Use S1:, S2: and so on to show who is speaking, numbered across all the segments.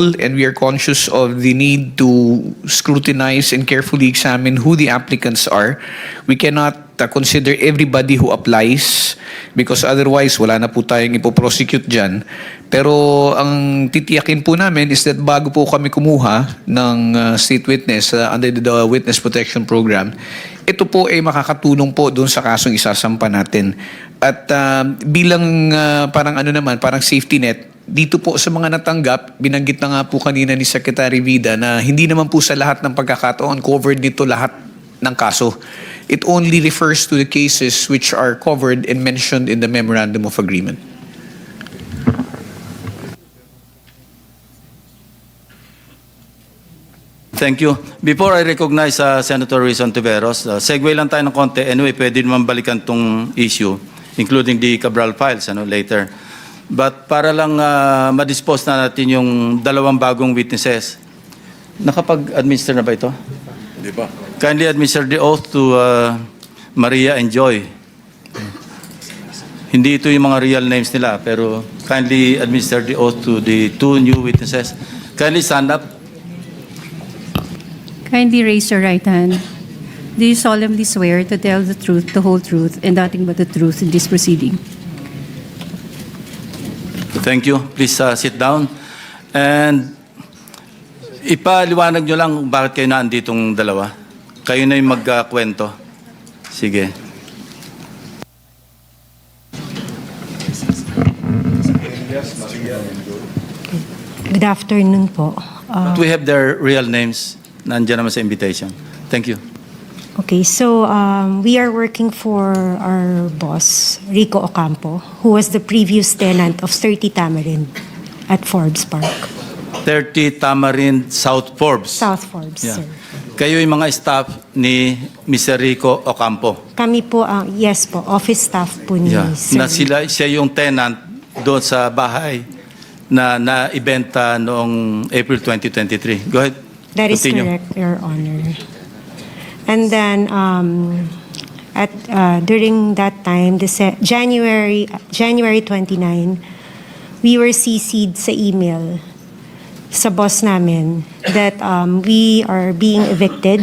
S1: and we are conscious of the need to scrutinize and carefully examine who the applicants are. We cannot consider everybody who applies because otherwise wala na po tayong ipoprosecute dyan. Pero ang titiyakin po namin is that bago po kami kumuha ng state witness under the Witness Protection Program, ito po ay makakatulong po doon sa kasong isasampa natin. At bilang parang safety net, dito po sa mga natanggap, binanggit na nga po kanina ni Secretary Vida na hindi naman po sa lahat ng pagkakataon covered dito lahat ng kaso. It only refers to the cases which are covered and mentioned in the Memorandum of Agreement.
S2: Thank you. Before I recognize Senator Rizon Tiveros, segue lang tayo ng konti. Anyway, pwede naman balikan tong issue, including the Cabral files later. But para lang ma-dispose na natin yung dalawang bagong witnesses, nakapag-administer na ba ito?
S3: Hindi ba?
S2: Kindly administer the oath to Maria and Joy. Hindi ito yung mga real names nila, pero kindly administer the oath to the two new witnesses. Kindly stand up.
S4: Kindly raise your right hand. Do you solemnly swear to tell the truth, the whole truth, and nothing but the truth in this proceeding?
S2: Thank you. Please sit down. And ipaliwanag nyo lang kung bakit kayo naanditong dalawa. Kayo na yung magkwento. Sige.
S5: Good afternoon po.
S2: But we have their real names. Nandiyan naman sa invitation. Thank you.
S5: Okay, so we are working for our boss, Rico Ocampo, who was the previous tenant of 30 Tamarind at Forbes Park.
S2: 30 Tamarind South Forbes.
S5: South Forbes,
S2: Yeah.
S5: sir.
S2: Kayo yung mga staff ni Mr. Rico Ocampo.
S5: Kami po, yes po, office staff po ni
S2: Yeah.
S5: sir.
S2: Na siya yung tenant doon sa bahay na naibenta noong April 2023. Go ahead.
S5: That is
S2: Continue.
S5: correct, Your Honor. And then, during that time, January 29, we were CC'd sa email sa boss namin that we are being evicted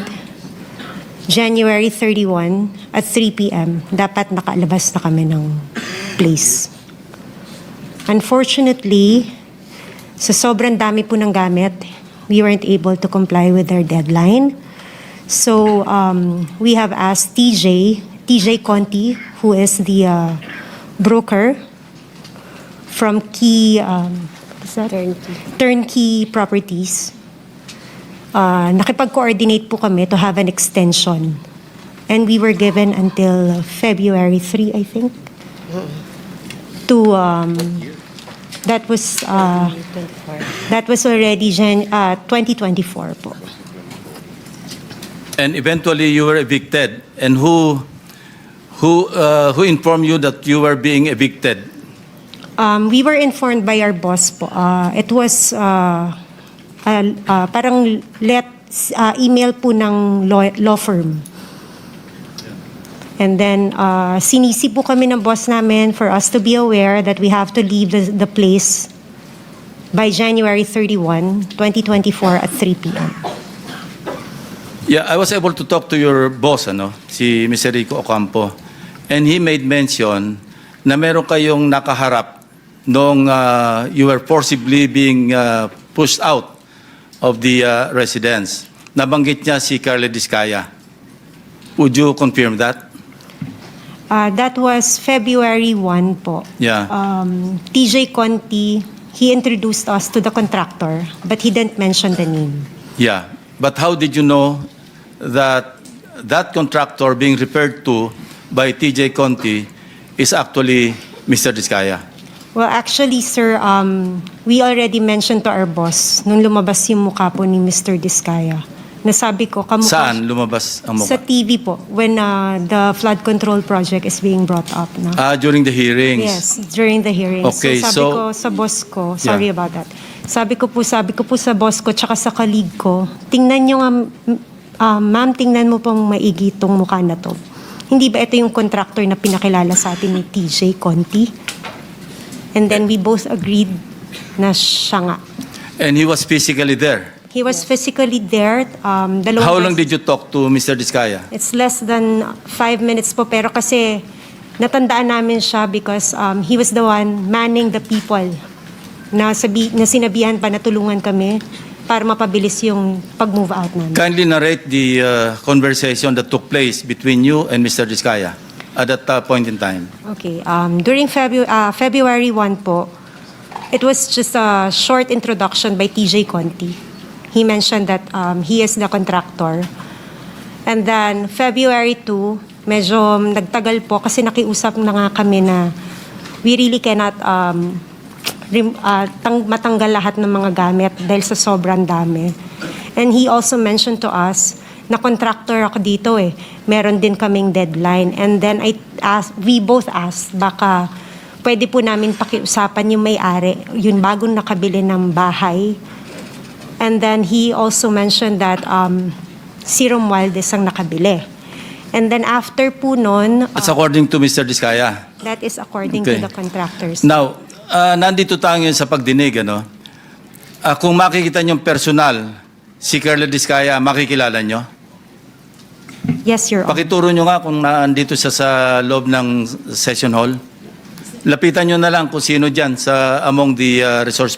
S5: January 31 at 3 p.m. Dapat nakalabas na kami ng place. Unfortunately, sa sobrang dami po ng gamit, we weren't able to comply with their deadline. So we have asked TJ Conti, who is the broker from Key, Turnkey Properties. Nakipag-coordinate po kami to have an extension. And we were given until February 3, I think, to that was already 2024 po.
S2: And eventually you were evicted. And who informed you that you were being evicted?
S5: We were informed by our boss po. It was parang email po ng law firm. And then sinisi po kami ng boss namin for us to be aware that we have to leave the place by January 31, 2024 at 3 p.m.
S2: Yeah, I was able to talk to your boss, si Mr. Rico Ocampo. And he made mention na meron kayong nakaharap nung you were forcibly being pushed out of the residence. Nabanggit niya si Carla Discaya. Would you confirm that?
S5: That was February 1 po.
S2: Yeah.
S5: TJ Conti, he introduced us to the contractor, but he didn't mention the name.
S2: Yeah. But how did you know that that contractor being referred to by TJ Conti is actually Mr. Discaya?
S5: Well, actually, sir, we already mentioned to our boss nung lumabas yung mukha po ni Mr. Discaya. Nasabi ko, kamukha
S2: Saan lumabas ang
S5: sa
S2: mukha?
S5: TV po, when the flood control project is being brought up. No?
S2: During the hearings.
S5: Yes, during the hearings.
S2: Okay,
S5: so sabi
S2: so-
S5: ko sa boss ko, sorry
S2: Yeah.
S5: about that. Sabi ko po sa boss ko, tsaka sa colleague ko, tingnan nyo nga, ma'am, tingnan mo pong maigi itong mukha na to. Hindi ba ito yung contractor na pinakilala sa atin ni TJ Conti? And then we both agreed na siya nga.
S2: And he was physically there.
S5: He was physically there.
S2: How long did you talk to Mr. Diskaya?
S5: It's less than 5 minutes po, pero kasi natandaan namin siya because he was the one manning the people na sinabihan pa na tulungan kami para mapabilis yung pag-move out namin.
S2: Kindly narrate the conversation that took place between you and Mr. Diskaya at that point in time.
S5: Okay. During February 1 po, it was just a short introduction by TJ Conti. He mentioned that he is the contractor. And then February 2, medyo nagtagal po kasi nakiusap na nga kami na we really cannot matanggal lahat ng mga gamit dahil sa sobrang dami. And he also mentioned to us na contractor ako dito eh. Meron din kaming deadline. And then we both asked baka pwede po namin pakiusapan yung may-ari, yung bagong nakabili ng bahay. And then he also mentioned that si Romualdez ang nakabili. And then after po nun,
S2: That's according to Mr. Diskaya.
S5: that is according
S2: Okay.
S5: to the contractors.
S2: Now, nandito tayo ngayon sa pagdinig, ano? Kung makikita niyong personal, si Carla Diskaya, makikilala niyo?
S5: Yes, Your Honor.
S2: Pakituro niyo nga kung nandito siya sa loob ng session hall. Lapitan niyo na lang kung sino dyan sa among the resource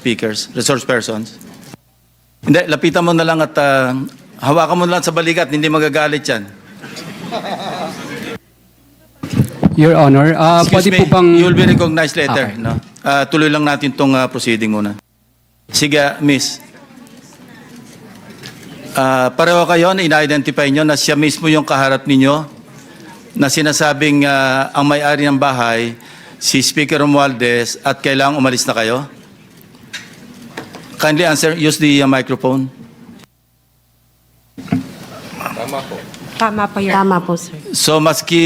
S2: persons. Hindi, lapitan mo na lang at hawakan mo na lang sa balikat, hindi magagalit yan.
S3: Your Honor,
S2: Excuse
S3: pwede
S2: me,
S3: po bang...
S2: you will be recognized later.
S3: Okay.
S2: No? Tuloy lang natin itong proceeding muna. Sige, miss. Pareho kayo na ina-identify nyo na siya mismo yung kaharap ninyo na sinasabing ang may-ari ng bahay, si Speaker Romualdez, at kailangang umalis na kayo? Kindly answer, use the microphone.
S5: Tama po, Your Honor. Tama po, sir.
S2: So maski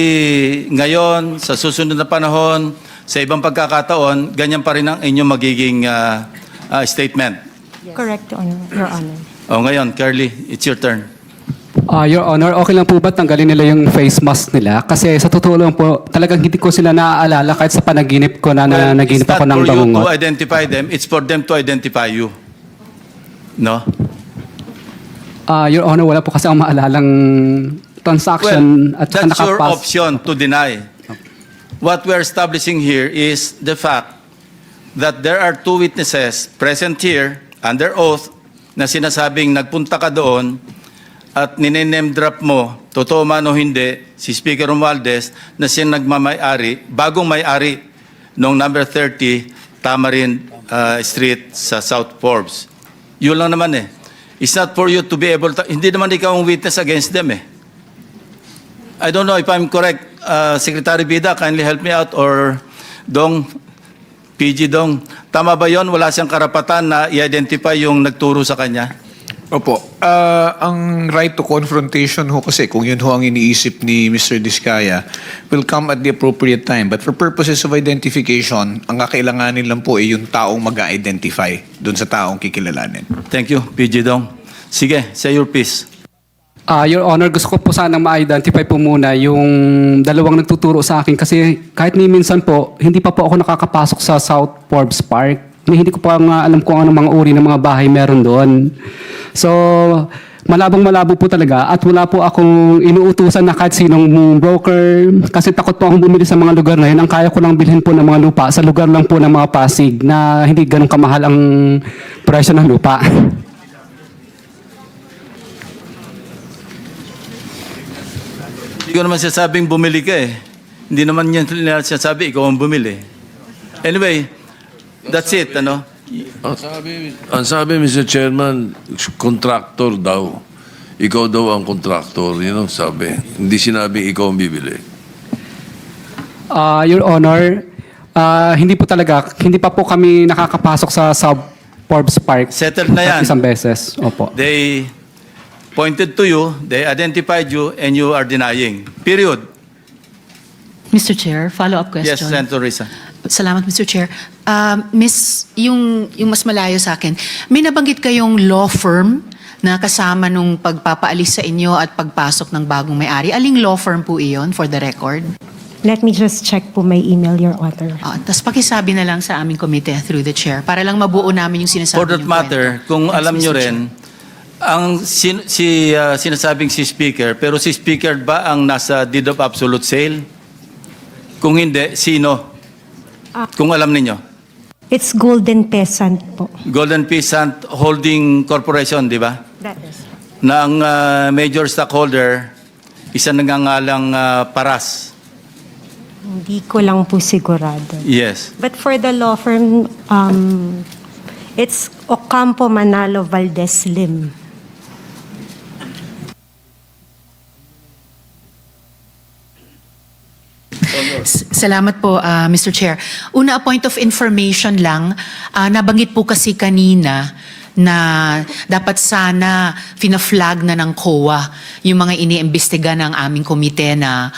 S2: ngayon, sa susunod na panahon, sa ibang pagkakataon, ganyan pa rin ang inyong magiging statement.
S5: Correct, Your Honor.
S2: O ngayon, Carly, it's your turn.
S3: Your Honor, okay lang po ba tanggalin nila yung face mask nila? Kasi sa totoo lang po, talagang hindi ko sila naaalala kahit sa panaginip ko na naginip ako ng
S2: It's not for you to
S3: bangungot.
S2: identify them, it's for them to identify you. No?
S3: Your Honor, wala po kasi ang maalalang transaction at saka
S2: that's your
S3: nakapas.
S2: option to deny. What we're establishing here is the fact that there are two witnesses present here under oath na sinasabing nagpunta ka doon at nine-name drop mo, totoo man o hindi, si Speaker Romualdez na siya nagmamay-ari, bagong may-ari noong number 30 Tamarin Street sa South Forbes. Yun lang naman eh. It's not for you to be able to, hindi naman ikaw ang witness against them eh. I don't know if I'm correct. Secretary Bida, kindly help me out, or Dong, PG Dong. Tama ba yon? Wala siyang karapatan na i-identify yung nagturo sa kanya?
S1: Opo. Ang right to confrontation ho kasi, kung yun ho ang iniisip ni Mr. Diskaya, will come at the appropriate time. But for purposes of identification, ang kakailanganin lang po ay yung taong mag-identify dun sa taong kikilalanin.
S2: Thank you, PG Dong. Sige, say your piece.
S3: Your Honor, gusto ko po sanang ma-identify po muna yung dalawang nagtuturo sa akin kasi kahit ni minsan po, hindi pa po ako nakakapasok sa South Forbes Park. Hindi ko pa nga alam kung ano mga uri ng mga bahay meron doon. So, malabong-malabo po talaga at wala po akong inuutusan na kahit sinong broker kasi takot po akong bumili sa mga lugar na yun. Ang kaya ko lang bilhin po ng mga lupa sa lugar lang po ng mga Pasig na hindi ganun kamahal ang presyo ng lupa.
S2: Hindi ko naman sinasabing bumili ka eh. Hindi naman yan sinasabi, ikaw ang bumili. Anyway, that's it, ano?
S6: Ang sabi, Mr. Chairman, contractor daw. Ikaw daw ang contractor, yun ang sabi. Hindi sinabing ikaw ang bibili.
S3: Your Honor, hindi po talaga, hindi pa po kami nakakapasok sa South Forbes Park.
S2: Settled na yan.
S3: At isang beses. Opo.
S2: They pointed to you, they identified you, and you are denying. Period.
S7: Mr. Chair, follow-up question.
S2: Yes, Senator Risa.
S7: Salamat, Mr. Chair. Miss, yung mas malayo sa akin, may nabanggit kayong law firm na kasama nung pagpapaalis sa inyo at pagpasok ng bagong may-ari. Aling law firm po iyon, for the record?
S5: Let me just check po my email, Your Honor.
S7: Tapos pakisabi na lang sa aming komite through the chair para lang mabuo namin yung sinasabi
S2: For that
S7: niyong
S2: matter,
S7: kwento.
S2: kung
S7: Yes,
S2: alam
S7: Mr.
S2: nyo
S7: Chair.
S2: rin, ang sinasabing si Speaker, pero si Speaker ba ang nasa deed of absolute sale? Kung hindi, sino? Kung alam ninyo.
S5: It's Golden Peasant po.
S2: Golden Peasant Holding Corporation, di ba?
S5: That is.
S2: Na ang major stockholder, isa nangangalang Paras.
S5: Hindi ko lang po sigurado.
S2: Yes.
S5: But for the law firm, it's Ocampo Manalo Valdez Lim.
S7: Salamat po, Mr. Chair. Una, a point of information lang. Nabanggit po kasi kanina na dapat sana fina-flag na ng COA yung mga iniimbestiga ng aming komite na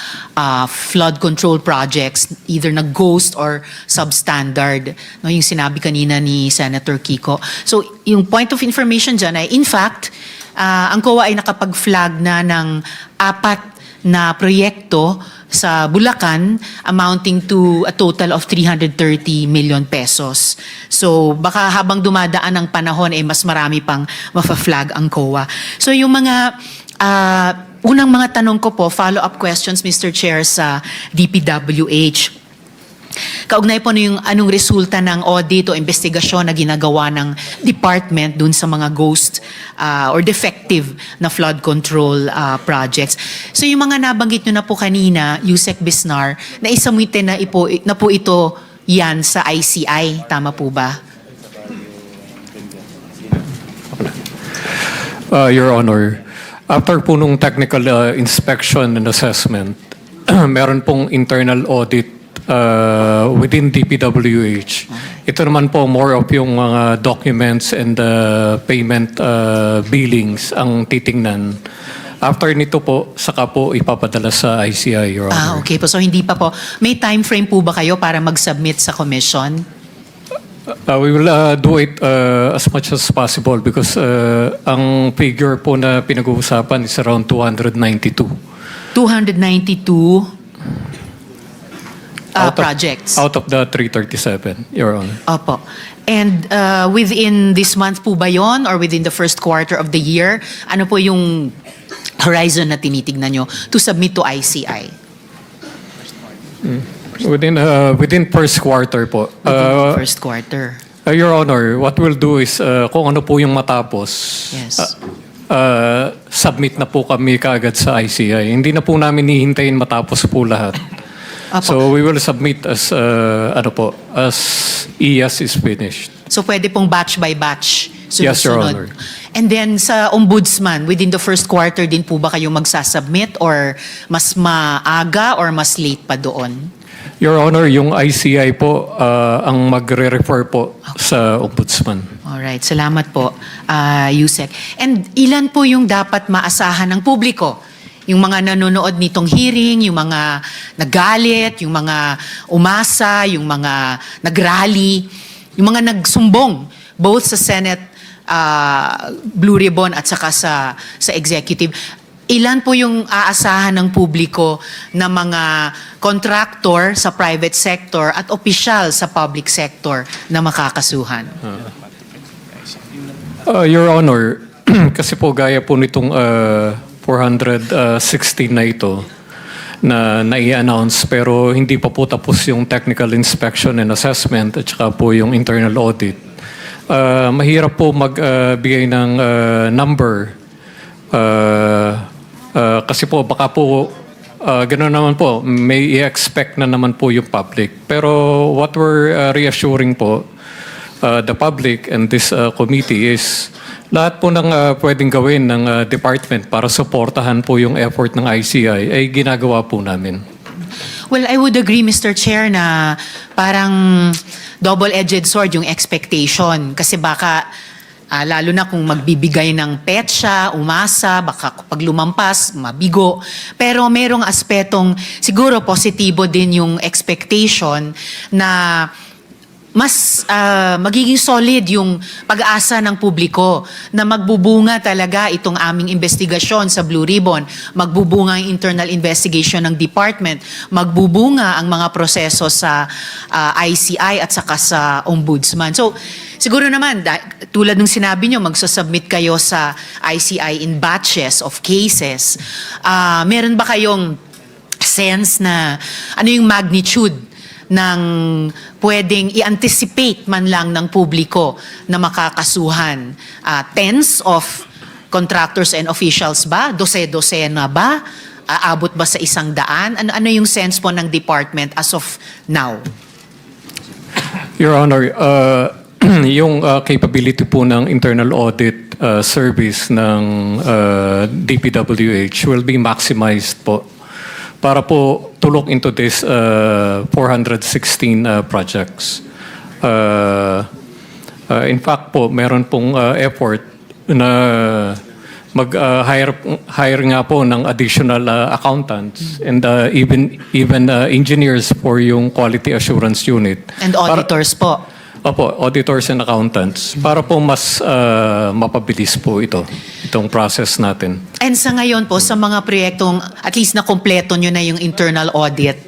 S7: flood control projects, either na ghost or substandard. No, yung sinabi kanina ni Senator Kiko. So, yung point of information dyan ay, in fact, ang COA ay nakapag-flag na ng 4 na proyekto sa Bulacan amounting to a total of 330 million pesos. So baka habang dumadaan ang panahon mas marami pang mafa-flag ang COA. So yung mga unang mga tanong ko po, follow-up questions, Mr. Chair, sa DPWH. Kaugnay po yung anong resulta ng audit o investigasyon na ginagawa ng department dun sa mga ghost or defective na flood control projects. So yung mga nabanggit nyo na po kanina, Yusek Bisnar, na isamite na po ito yan sa ICI. Tama po ba?
S8: Your Honor, after po nung technical inspection and assessment, meron pong internal audit within DPWH. Ito naman po more of yung mga documents and payment billings ang titingnan. After nito po, saka po ipapadala sa ICI, Your Honor.
S7: Okay po. So hindi pa po. May time frame po ba kayo para mag-submit sa commission?
S8: We will do it as much as possible because ang figure po na pinag-uusapan is around 292.
S7: 292 projects.
S8: Out of the 337, Your Honor.
S7: Opo. And within this month po ba yon or within the first quarter of the year, ano po yung horizon na tinitignan nyo to submit to ICI?
S8: Within first quarter po.
S7: Within the first quarter.
S8: Your Honor, what we'll do is kung ano po yung matapos,
S7: Yes.
S8: submit na po kami kaagad sa ICI. Hindi na po namin hihintayin matapos po lahat.
S7: Opo.
S8: So we will submit as as IAS is finished.
S7: So pwede pong batch by batch,
S8: Yes, Your
S7: sunod-sunod.
S8: Honor.
S7: And then sa Ombudsman, within the first quarter din po ba kayo magsasubmit or mas maaga or mas late pa doon?
S8: Your Honor, yung ICI po ang magre-refer po sa Ombudsman.
S7: Alright, salamat po, Yusek. And ilan po yung dapat maasahan ng publiko? Yung mga nanonood nitong hearing, yung mga nagalit, yung mga umasa, yung mga nagrally, yung mga nagsumbong, both sa Senate Blue Ribbon at saka sa executive. Ilan po yung aasahan ng publiko na mga contractor sa private sector at opisyal sa public sector na makakasuhan?
S8: Your Honor, kasi po gaya po nitong 416 na ito na nai-announce pero hindi pa po tapos yung technical inspection and assessment at saka po yung internal audit. Mahirap po magbigay ng number kasi po baka po gano'n naman po, may i-expect na naman po yung public. Pero what we're reassuring po the public and this committee is lahat po ng pwedeng gawin ng department para suportahan po yung effort ng ICI ay ginagawa po namin.
S7: Well, I would agree, Mr. Chair, na parang double-edged sword yung expectation. Kasi baka, lalo na kung magbibigay ng petsa, umasa, baka pag lumampas, mabigo. Pero merong aspetong siguro positibo din yung expectation na mas magiging solid yung pag-asa ng publiko na magbubunga talaga itong aming investigasyon sa Blue Ribbon, magbubunga ang internal investigation ng department, magbubunga ang mga proseso sa ICI at saka sa Ombudsman. So, siguro naman, tulad ng sinabi nyo, magsasubmit kayo sa ICI in batches of cases. Meron ba kayong sense na ano yung magnitude ng pwedeng i-anticipate man lang ng publiko na makakasuhan? Tens of contractors and officials ba? Dose-dosena ba? Aabot ba sa 100? Ano yung sense po ng department as of now?
S8: Your Honor, yung capability po ng internal audit service ng DPWH will be maximized po para po to look into this 416 projects. In fact po, meron pong effort na hire nga po ng additional accountants and even engineers for yung quality assurance unit.
S7: And auditors po?
S8: Opo, auditors and accountants. Para po mas mapabilis po itong process natin.
S7: And sa ngayon po, sa mga proyektong at least na kompleto nyo na yung internal audit,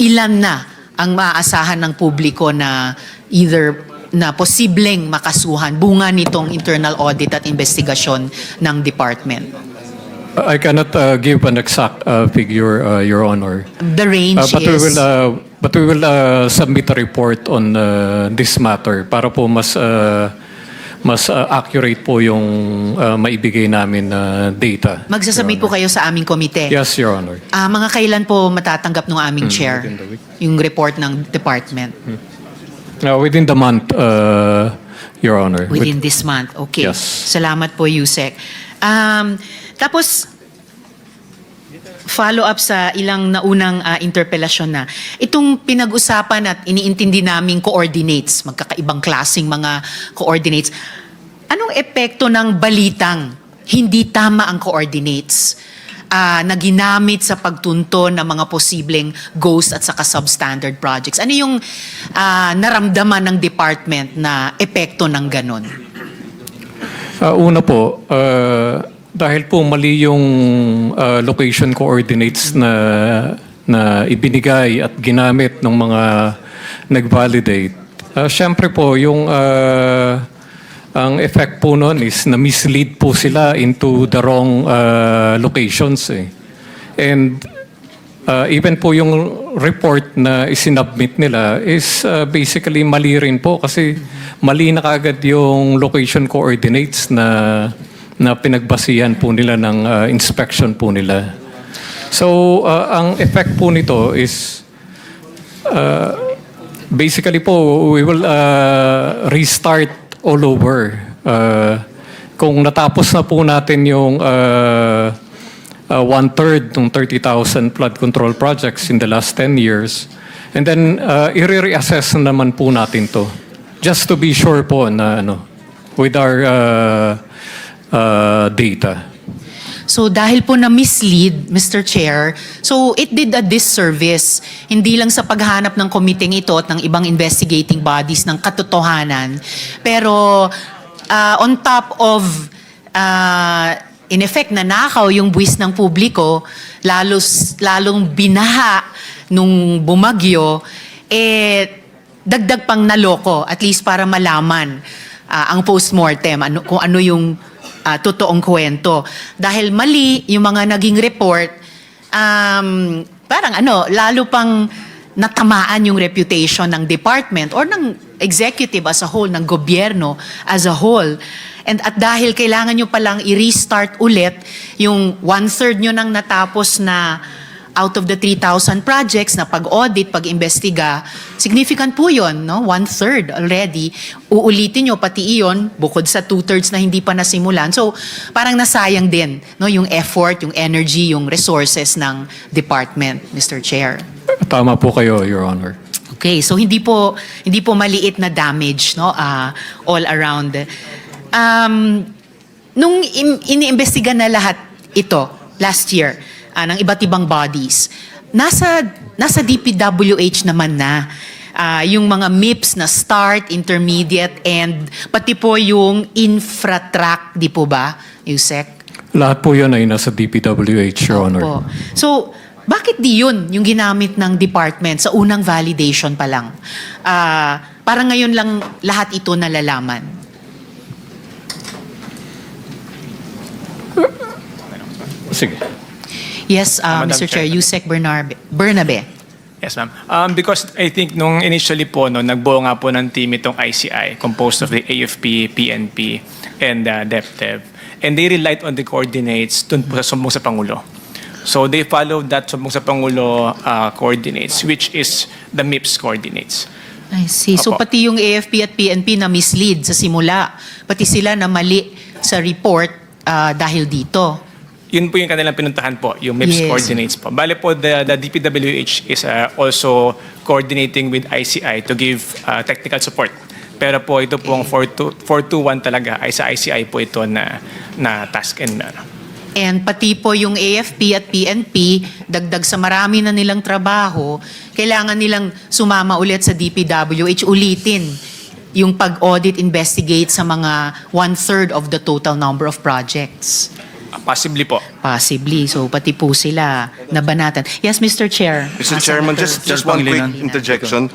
S7: ilan na ang maaasahan ng publiko na either na posibleng makasuhan bunga nitong internal audit at investigasyon ng department?
S8: I cannot give an exact figure, Your Honor.
S7: The range is?
S8: But we will submit a report on this matter para po mas accurate po yung maibigay namin na data.
S7: Magsasubmit po kayo sa aming komite?
S8: Yes, Your Honor.
S7: Mga kailan po matatanggap ng aming chair
S8: within the week.
S7: yung report ng department?
S8: Within the month, Your Honor.
S7: Within this month. Okay.
S8: Yes.
S7: Salamat po, Yusek. Tapos, follow up sa ilang naunang interpelasyon na. Itong pinag-usapan at iniintindi naming coordinates, magkakaibang klaseng mga coordinates. Anong epekto ng balitang hindi tama ang coordinates na ginamit sa pagtunto ng mga posibleng ghost at saka substandard projects? Ano yung naramdaman ng department na epekto ng ganon?
S8: Una po, dahil po mali yung location coordinates na ibinigay at ginamit ng mga nag-validate. Siyempre po, ang effect po noon is na-mislead po sila into the wrong locations. And even po yung report na isinubmit nila is basically mali rin po kasi mali na kagad yung location coordinates na pinagbasihan po nila ng inspection po nila. So, ang effect po nito is basically po, we will restart all over. Kung natapos na po natin yung 1/3 ng 30,000 flood control projects in the last 10 years, and then i-reassess naman po natin to. Just to be sure po na with our data.
S7: So dahil po na-mislead, Mr. Chair, so it did a disservice, hindi lang sa paghanap ng komiteng ito at ng ibang investigating bodies ng katotohanan, pero on top of, in effect, nanakaw yung buwis ng publiko, lalong binaha nung bumagyo, dagdag pang naloko, at least para malaman ang postmortem, kung ano yung totoong kwento. Dahil mali yung mga naging report, parang lalo pang natamaan yung reputation ng department or ng executive as a whole, ng gobyerno as a whole. And at dahil kailangan nyo palang i-restart ulit yung 1/3 nyo nang natapos na out of the 3,000 projects na pag-audit, pag-imbestiga, significant po yun, no? 1/3 already. Uulitin nyo pati iyon, bukod sa 2/3 na hindi pa nasimulan. So, parang nasayang din, no? Yung effort, yung energy, yung resources ng department, Mr. Chair.
S8: Tama po kayo, Your Honor.
S7: Okay, so hindi po maliit na damage, no? All around. Nung iniimbestiga na lahat ito last year, ng iba't ibang bodies, nasa DPWH naman na. Yung mga MIPS na start, intermediate, and pati po yung infra-track, di po ba, Yusek?
S8: Lahat po yun ay nasa DPWH, Your Honor.
S7: Opo. So, bakit di yun yung ginamit ng department sa unang validation pa lang? Parang ngayon lang lahat ito nalalaman.
S8: Sige.
S7: Yes,
S9: Madam
S7: Mr. Chair,
S9: Chair.
S7: Yusek Bernabe.
S9: Yes, ma'am. Because I think nung initially po, no, nagbuo nga po ng team itong ICI, composed of the AFP, PNP, and DepDev. And they relied on the coordinates dun po sa Sumbong sa Pangulo. So they followed that Sumbong sa Pangulo coordinates, which is the MIPS coordinates.
S7: I see. So
S9: Opo.
S7: pati yung AFP at PNP na mislead sa simula. Pati sila na mali sa report dahil dito.
S9: Yun po yung kanilang pinuntahan po, yung MIPS
S7: Yes.
S9: coordinates po. Bale po, the DPWH is also coordinating with ICI to give technical support. Pero po ito pong 421 talaga ay sa ICI po ito na task and
S7: And pati po yung AFP at PNP, dagdag sa marami na nilang trabaho, kailangan nilang sumama ulit sa DPWH, ulitin yung pag-audit, investigate sa mga 1/3 of the total number of projects.
S9: possibly po.
S7: Possibly. So pati po sila nabanatan. Yes, Mr. Chair.
S10: Mr. Chairman,
S7: Senator
S10: just one quick
S2: Pangilinan.
S10: interjection.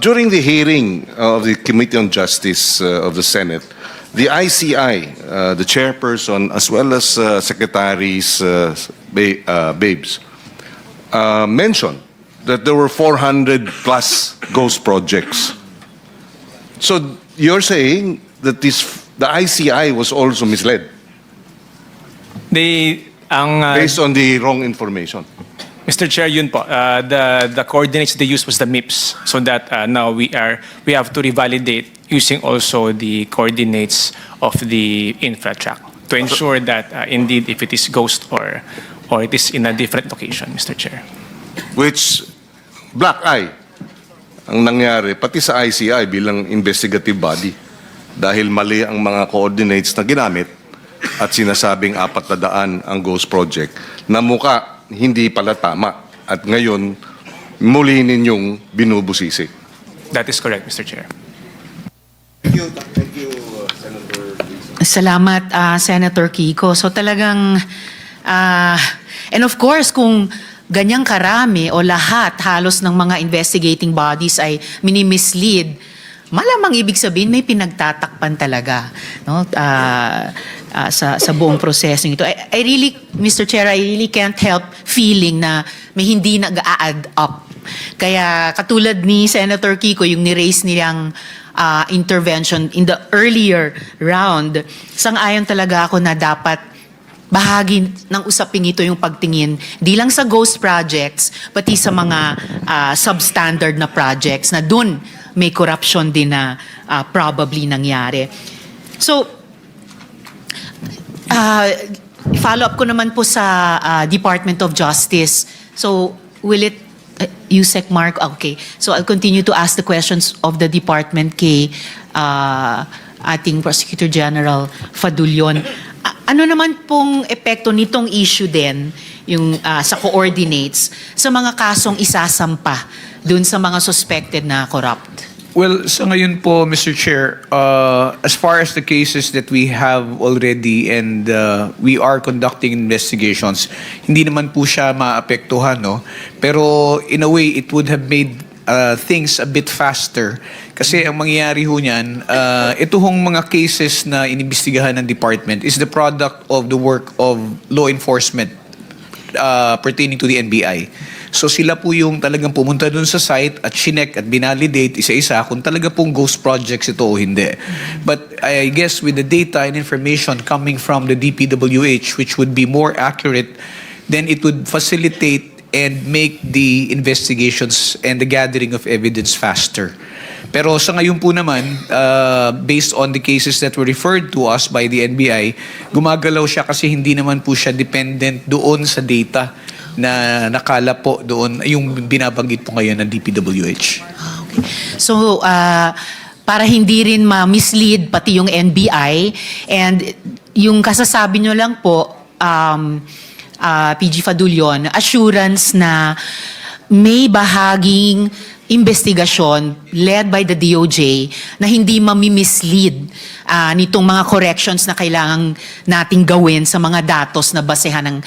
S10: During the hearing of the Committee on Justice of the Senate, the ICI, the chairperson, as well as secretaries, Babes, mentioned that there were 400 plus ghost projects. So you're saying that the ICI was also misled based on the wrong information?
S9: Mr. Chair, yun po. The coordinates they used was the MIPS. So that now we have to revalidate using also the coordinates of the infra track to ensure that indeed if it is ghost or it is in a different location, Mr. Chair.
S10: Which black eye ang nangyari pati sa ICI bilang investigative body dahil mali ang mga coordinates na ginamit at sinasabing 400 ang ghost project na muka hindi pala tama at ngayon muli ninyong binubusisi.
S9: That is correct, Mr. Chair.
S7: Salamat, Senator Kiko. So talagang, and of course, kung ganyang karami o lahat halos ng mga investigating bodies ay minimislead, malamang ibig sabihin may pinagtatakpan talaga, no? Sa buong proseso nito. I really, Mr. Chair, I really can't help feeling na may hindi nag-a-add up. Kaya katulad ni Senator Kiko, yung ni-raise nilang intervention in the earlier round, sang-ayon talaga ako na dapat bahagi ng usaping ito yung pagtingin di lang sa ghost projects, pati sa mga substandard na projects na dun may corruption din na probably nangyari. So, follow up ko naman po sa Department of Justice. So, will it, Yusek Mark, okay. So, I'll continue to ask the questions of the department kay ating Prosecutor General Fadulyon. Ano naman pong epekto nitong issue din, yung sa coordinates, sa mga kasong isasampa dun sa mga suspected na corrupt?
S1: Well, sa ngayon po, Mr. Chair, as far as the cases that we have already and we are conducting investigations, hindi naman po siya maapektuhan, no? Pero in a way, it would have made things a bit faster. Kasi ang mangyayari ho niyan, ito hong mga cases na inimbestigahan ng department is the product of the work of law enforcement pertaining to the NBI. So sila po yung talagang pumunta dun sa site at chinek at binalidate isa-isa kung talaga pong ghost projects ito o hindi. But I guess with the data and information coming from the DPWH, which would be more accurate, then it would facilitate and make the investigations and the gathering of evidence faster. Pero sa ngayon po naman, based on the cases that were referred to us by the NBI, gumagalaw siya kasi hindi naman po siya dependent doon sa data na nakala po doon, yung binabanggit po ngayon ng DPWH.
S7: Okay. So, para hindi rin ma-mislead pati yung NBI, and yung kasasabi nyo lang po, PG Fadulion, assurance na may bahaging investigasyon led by the DOJ na hindi mamimislead nitong mga corrections na kailangan nating gawin sa mga datos na basehan ng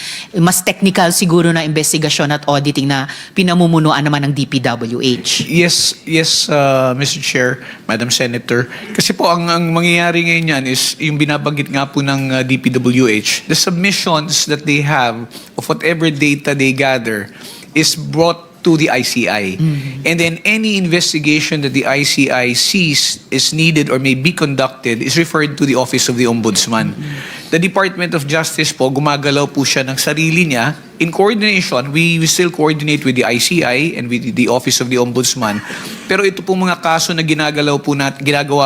S7: mas technical siguro na investigasyon at auditing na pinamumunuan naman ng DPWH.
S1: Yes, Mr. Chair, Madam Senator. Kasi po ang mangyayari ngayon yan is yung binabanggit nga po ng DPWH, the submissions that they have of whatever data they gather is brought to the ICI. And then any investigation that the ICI sees is needed or may be conducted is referred to the Office of the Ombudsman. The Department of Justice po, gumagalaw po siya ng sarili niya. In coordination, we still coordinate with the ICI and with the Office of the Ombudsman. Pero ito po mga kaso na ginagawa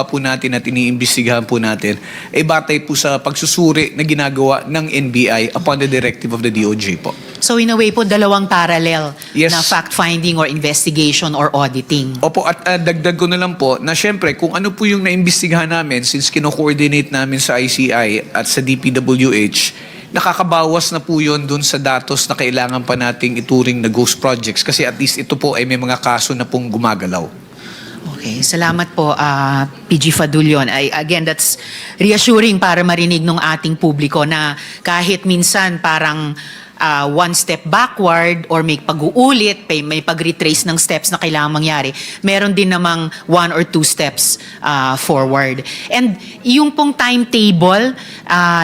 S1: po natin at iniimbestigahan po natin ay batay po sa pagsusuri na ginagawa ng NBI upon the directive of the DOJ po.
S7: So in a way po, dalawang parallel
S1: Yes.
S7: na fact-finding or investigation or auditing.
S1: Opo, at dagdag ko na lang po na syempre kung ano po yung naimbestigahan namin since kino-coordinate namin sa ICI at sa DPWH, nakakabawas na po yun dun sa datos na kailangan pa nating ituring na ghost projects kasi at least ito po ay may mga kaso na pong gumagalaw.
S7: Okay, salamat po, PG Fadulion. Again, that's reassuring para marinig ng ating publiko na kahit minsan parang one step backward or may pag-uulit, may pag-retrace ng steps na kailangan mangyari, meron din namang 1 or 2 steps forward. And yung pong timetable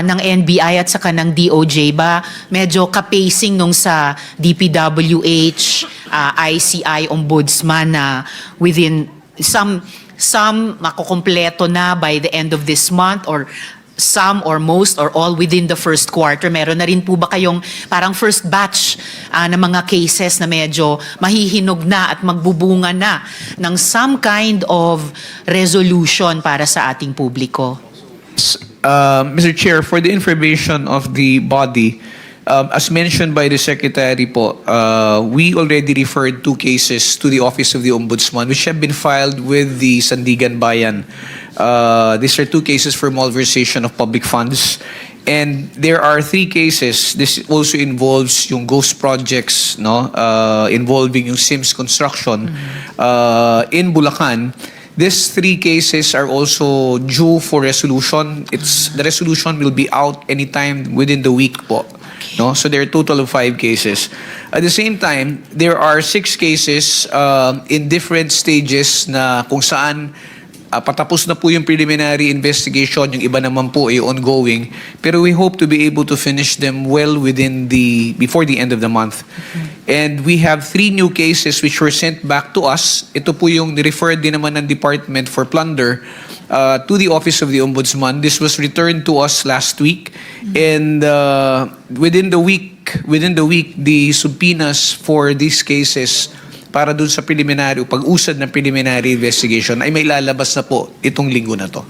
S7: ng NBI at saka ng DOJ ba, medyo kapacing nung sa DPWH, ICI, Ombudsman na within some makukompleto na by the end of this month or some or most or all within the first quarter? Meron na rin po ba kayong parang first batch na mga cases na medyo mahihinog na at magbubunga na ng some kind of resolution para sa ating publiko?
S1: Mr. Chair, for the information of the body, as mentioned by the Secretary po, we already referred 2 cases to the Office of the Ombudsman which have been filed with the Sandigan Bayan. These are 2 cases for malversation of public funds. And there are 3 cases. This also involves yung ghost projects, no, involving yung Sims Construction in Bulacan. These 3 cases are also due for resolution. The resolution will be out anytime within the week po. No? So there are a total of 5 cases. At the same time, there are 6 cases in different stages na kung saan patapos na po yung preliminary investigation, yung iba naman po ay ongoing. Pero we hope to be able to finish them well before the end of the month. And we have 3 new cases which were sent back to us. Ito po yung referred din naman ng Department for Plunder to the Office of the Ombudsman. This was returned to us last week. And within the week, the subpoenas for these cases para dun sa preliminary, pag-usad ng preliminary investigation ay may lalabas na po itong linggo na to.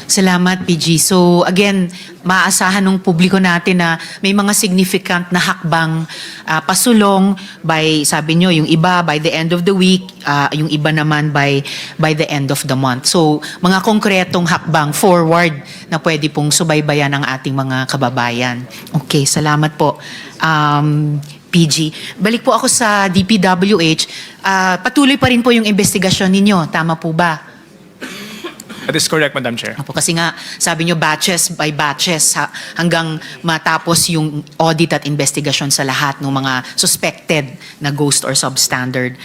S7: Salamat, PG. So again, maaasahan ng publiko natin na may mga significant na hakbang pasulong by, sabi nyo, yung iba by the end of the week, yung iba naman by the end of the month. So mga konkretong hakbang forward na pwede pong subaybayan ng ating mga kababayan. Okay, salamat po. PG. Balik po ako sa DPWH. Patuloy pa rin po yung investigasyon ninyo. Tama po ba?
S9: That is correct, Madam Chair.
S7: Opo, kasi nga, sabi nyo, batches by batches hanggang matapos yung audit at investigasyon sa lahat ng mga suspected na ghost or substandard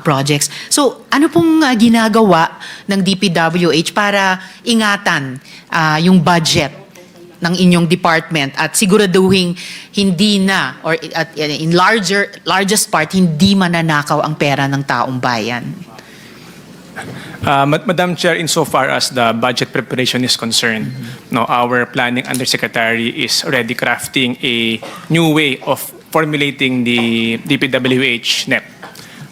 S7: projects. So, ano pong ginagawa ng DPWH para ingatan yung budget ng inyong department at siguraduhin hindi na or in largest part hindi mananakaw ang pera ng taong bayan?
S9: Madam Chair, insofar as the budget preparation is concerned, no, our planning undersecretary is already crafting a new way of formulating the DPWH NEP.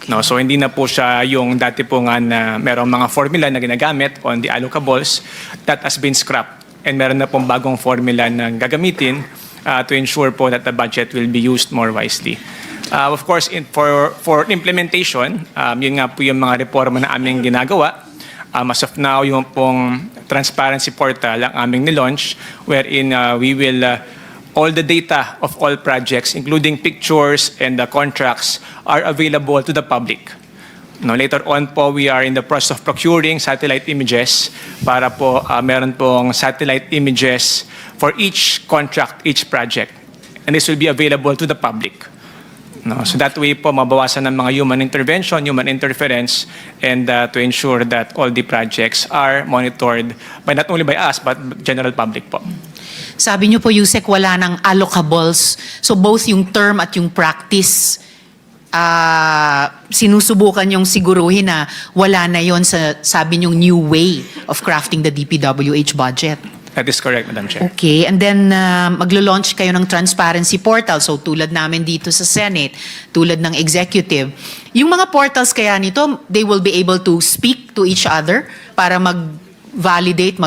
S9: No, so hindi na po siya yung dati po nga na merong mga formula na ginagamit on the allocables that has been scrapped. And meron na pong bagong formula na gagamitin to ensure po that the budget will be used more wisely. Of course, for implementation, yun nga po yung mga reforma na aming ginagawa. As of now, yung pong transparency portal ang aming nilaunch wherein we will all the data of all projects, including pictures and the contracts, are available to the public. No, later on po, we are in the process of procuring satellite images para po meron pong satellite images for each contract, each project. And this will be available to the public. No, so that way po mabawasan ng mga human intervention, human interference, and to ensure that all the projects are monitored by not only by us but general public po.
S7: Sabi niyo po, Yusek, wala ng allocables. So both yung term at yung practice, sinusubukan yung siguruhin na wala na yon sa, sabi niyong, new way of crafting the DPWH budget.
S9: That is correct, Madam Chair.
S7: Okay, and then maglo-launch kayo ng transparency portal. So tulad namin dito sa Senate, tulad ng executive. Yung mga portals kaya nito, they will be able to speak to each other para mag-validate,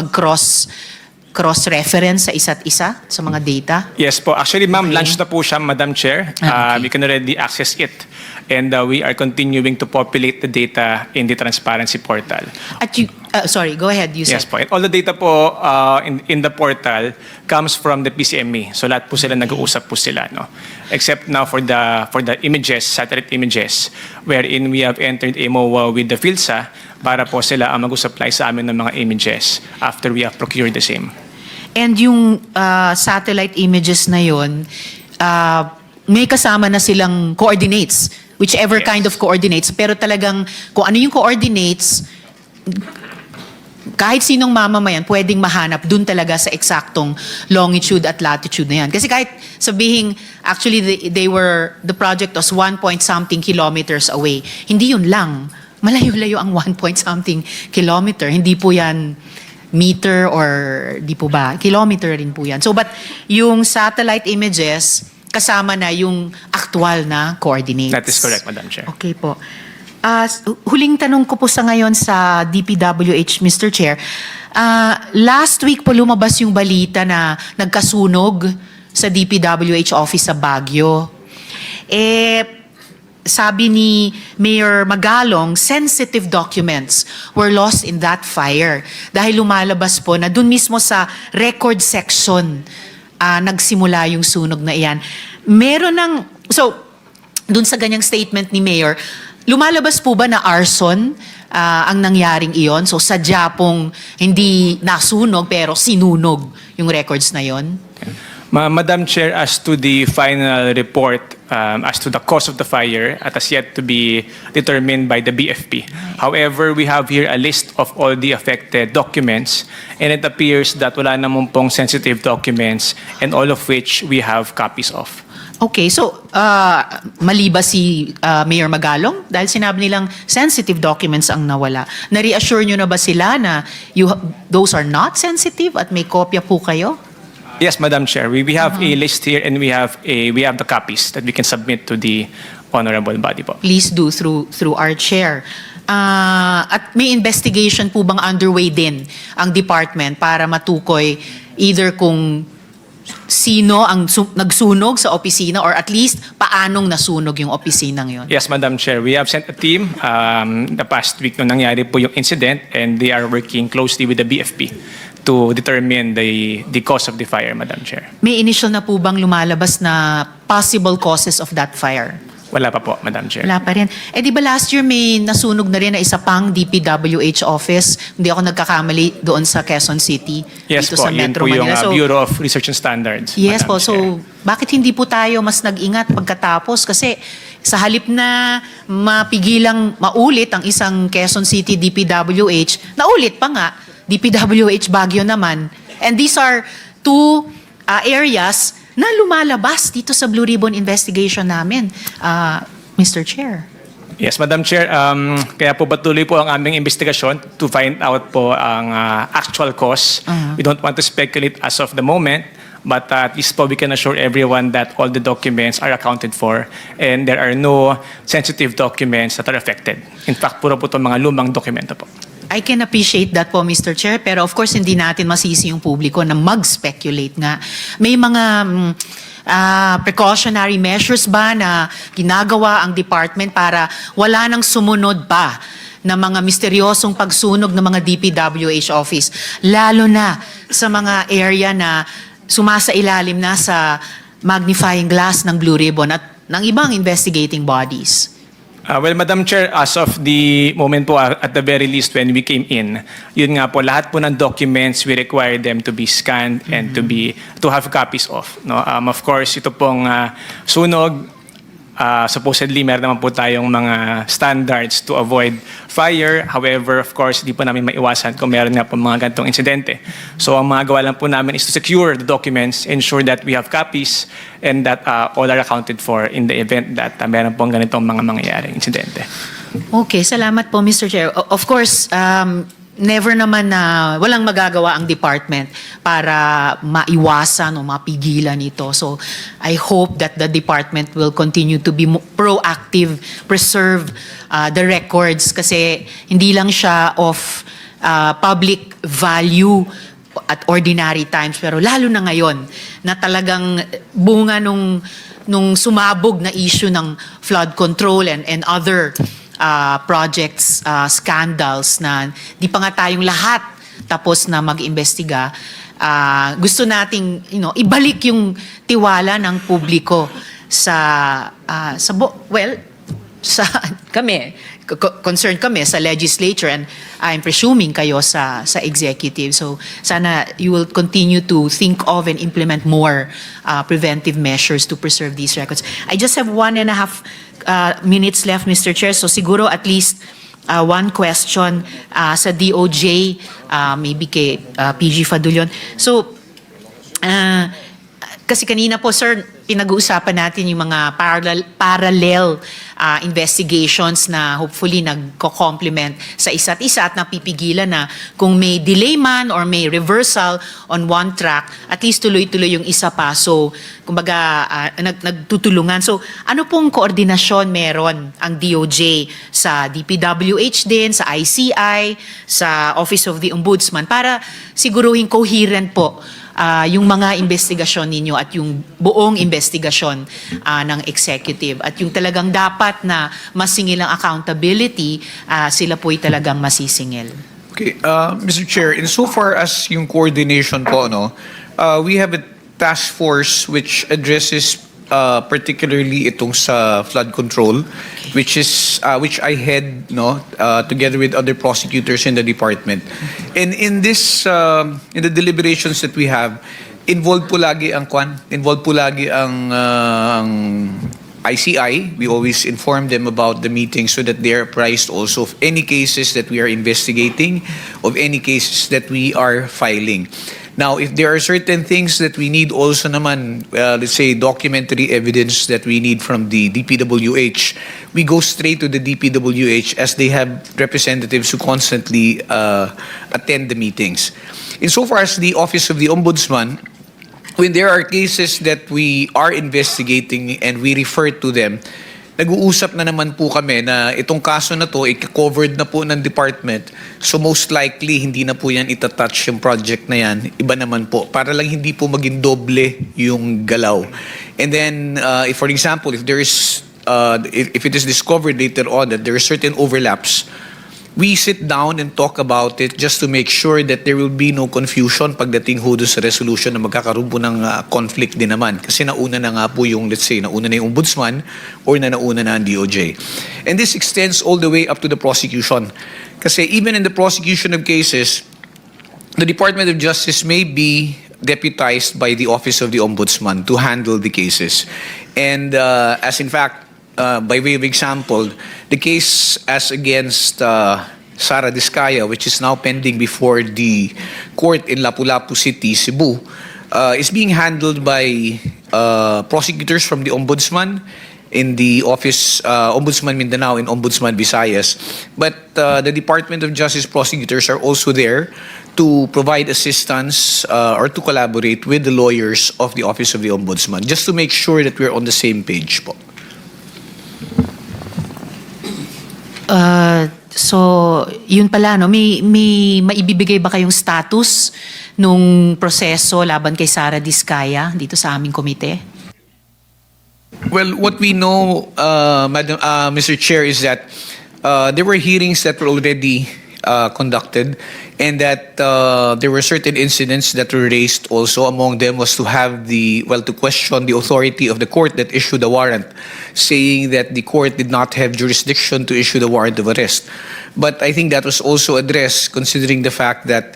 S7: cross-reference sa isa't isa sa mga data?
S9: Yes po. Actually, ma'am,
S7: Okay.
S9: launched na po siya, Madam Chair.
S7: Okay.
S9: We can already access it. And we are continuing to populate the data in the transparency portal.
S7: At you, sorry, go ahead, Yusek.
S9: Yes po. And all the data po in the portal comes from the PCME. So lahat po sila nag-uusap po sila, no? Except now for the images, satellite images, wherein we have entered a MOA with the PhilSA para po sila ang mag-supply sa amin ng mga images after we have procured the same.
S7: And yung satellite images na yon, may kasama na silang coordinates, whichever
S9: Yes.
S7: kind of coordinates. Pero talagang kung ano yung coordinates, kahit sinong mamamayan, pwedeng mahanap dun talaga sa eksaktong longitude at latitude na yan. Kasi kahit sabihin, actually, the project was 1 point something kilometers away. Hindi yun lang. Malayo-layo ang 1 point something kilometer. Hindi po yan meter or di po ba? Kilometer rin po yan. So, but yung satellite images, kasama na yung actual na coordinates.
S9: That is correct, Madam Chair.
S7: Okay po. Huling tanong ko po sa ngayon sa DPWH, Mr. Chair. Last week po lumabas yung balita na nagkasunog sa DPWH office sa Baguio. Sabi ni Mayor Magalong, sensitive documents were lost in that fire. Dahil lumalabas po na dun mismo sa record section nagsimula yung sunog na iyan. So, dun sa ganyang statement ni Mayor, lumalabas po ba na arson ang nangyaring iyon? So, sadya pong hindi nasunog pero sinunog yung records na iyon?
S9: Madam Chair, as to the final report, as to the cause of the fire, it has yet to be determined by the BFP. However, we have here a list of all the affected documents, and it appears that wala namang pong sensitive documents, and all of which we have copies of.
S7: Okay, so mali ba si Mayor Magalong? Dahil sinabi nilang sensitive documents ang nawala. Na-reassure nyo na ba sila na those are not sensitive at may kopya po kayo?
S9: Yes, Madam Chair. We have a list here, and we have the copies that we can submit to the honorable body po.
S7: Please do through our chair. At may investigation po bang underway din ang department para matukoy either kung sino ang nagsunog sa opisina or at least paanong nasunog yung opisinang yon?
S9: Yes, Madam Chair. We have sent a team the past week nung nangyari po yung incident, and they are working closely with the BFP to determine the cause of the fire, Madam Chair.
S7: May initial na po bang lumalabas na possible causes of that fire?
S9: Wala pa po, Madam Chair.
S7: Wala pa rin. Di ba last year may nasunog na rin na isa pang DPWH office? Hindi ako nagkakamali doon sa Quezon City.
S9: Yes
S7: dito
S9: po,
S7: sa
S9: yun
S7: Metro
S9: po yung
S7: Manila. So,
S9: Bureau of Research and Standards.
S7: yes
S9: Madam
S7: po.
S9: Chair.
S7: So, bakit hindi po tayo mas nag-ingat pagkatapos? Kasi sa halip na mapigilang maulit ang isang Quezon City DPWH, naulit pa nga, DPWH Baguio naman. And these are two areas na lumalabas dito sa Blue Ribbon investigation namin, Mr. Chair.
S9: Yes, Madam Chair. Kaya po patuloy po ang aming investigasyon to find out po ang actual cause. We don't want to speculate as of the moment, but at least po we can assure everyone that all the documents are accounted for and there are no sensitive documents that are affected. In fact, puro po itong mga lumang dokumento po.
S7: I can appreciate that po, Mr. Chair, pero of course hindi natin masisi yung publiko na mag-speculate nga. May mga precautionary measures ba na ginagawa ang department para wala nang sumunod pa na mga misteryosong pagsunog ng mga DPWH office, lalo na sa mga area na sumasailalim na sa magnifying glass ng Blue Ribbon at ng ibang investigating bodies?
S9: Well, Madam Chair, as of the moment po, at the very least when we came in, yun nga po, lahat po ng documents, we require them to be scanned and to have copies of. No? Of course, ito pong sunog, supposedly meron naman po tayong mga standards to avoid fire. However, of course, di po namin maiwasan kung meron nga po mga ganitong insidente. So ang mga gawa lang po namin is to secure the documents, ensure that we have copies, and that all are accounted for in the event that meron pong ganitong mga mangyayaring insidente.
S7: Okay, salamat po, Mr. Chair. Of course, never naman na walang magagawa ang department para maiwasan o mapigilan ito. So, I hope that the department will continue to be proactive, preserve the records kasi hindi lang siya of public value at ordinary times, pero lalo na ngayon na talagang bunga nung sumabog na issue ng flood control and other projects, scandals na di pa nga tayong lahat tapos na mag-imbestiga. Gusto nating ibalik yung tiwala ng publiko sa kami, concerned kami sa legislature, and I'm presuming kayo sa executive. So sana you will continue to think of and implement more preventive measures to preserve these records. I just have 1.5 minutes left, Mr. Chair. So siguro at least one question sa DOJ, maybe kay PG Fadulion. So kasi kanina po, sir, pinag-uusapan natin yung mga parallel investigations na hopefully nagko-complement sa isa't isa at napipigilan na kung may delay man or may reversal on one track, at least tuloy-tuloy yung isa pa. So, kumbaga, nagtutulungan. So, ano pong koordinasyon meron ang DOJ sa DPWH din, sa ICI, sa Office of the Ombudsman para siguruhin coherent po yung mga investigasyon ninyo at yung buong investigasyon ng executive at yung talagang dapat na masingil ang accountability, sila po'y talagang masisingil.
S1: Okay, Mr. Chair, insofar as yung coordination po, we have a task force which addresses particularly itong sa flood control, which I head together with other prosecutors in the department. And in this in the deliberations that we have, involved po lagi ang ICI. We always inform them about the meeting so that they are apprised also of any cases that we are investigating, of any cases that we are filing. Now, if there are certain things that we need also naman, let's say documentary evidence that we need from the DPWH, we go straight to the DPWH as they have representatives who constantly attend the meetings. Insofar as the Office of the Ombudsman, when there are cases that we are investigating and we refer to them, nag-uusap na naman po kami na itong kaso na to, covered na po ng department. So most likely, hindi na po yan itatouch yung project na yan. Iba naman po. Para lang hindi po maging doble yung galaw. And then, if for example, if there is, if it is discovered later on that there are certain overlaps, we sit down and talk about it just to make sure that there will be no confusion pagdating ho doon sa resolution na magkakaroon po ng conflict din naman. Kasi nauna na nga po yung, let's say, nauna na yung ombudsman or nauna na ang DOJ. And this extends all the way up to the prosecution. Kasi even in the prosecution of cases, the Department of Justice may be deputized by the Office of the Ombudsman to handle the cases. And as in fact, by way of example, the case as against Sara Diskaya, which is now pending before the court in Lapu-Lapu City, Cebu, is being handled by prosecutors from the Ombudsman in the office, Ombudsman Mindanao and Ombudsman Visayas. But the Department of Justice prosecutors are also there to provide assistance or to collaborate with the lawyers of the Office of the Ombudsman, just to make sure that we're on the same page po.
S7: So, yun pala, may maibibigay ba kayong status nung proseso laban kay Sara Diskaya dito sa aming komite?
S1: Well, what we know, Mr. Chair, is that there were hearings that were already conducted, and that there were certain incidents that were raised also. Among them was to have to question the authority of the court that issued the warrant, saying that the court did not have jurisdiction to issue the warrant of arrest. But I think that was also addressed considering the fact that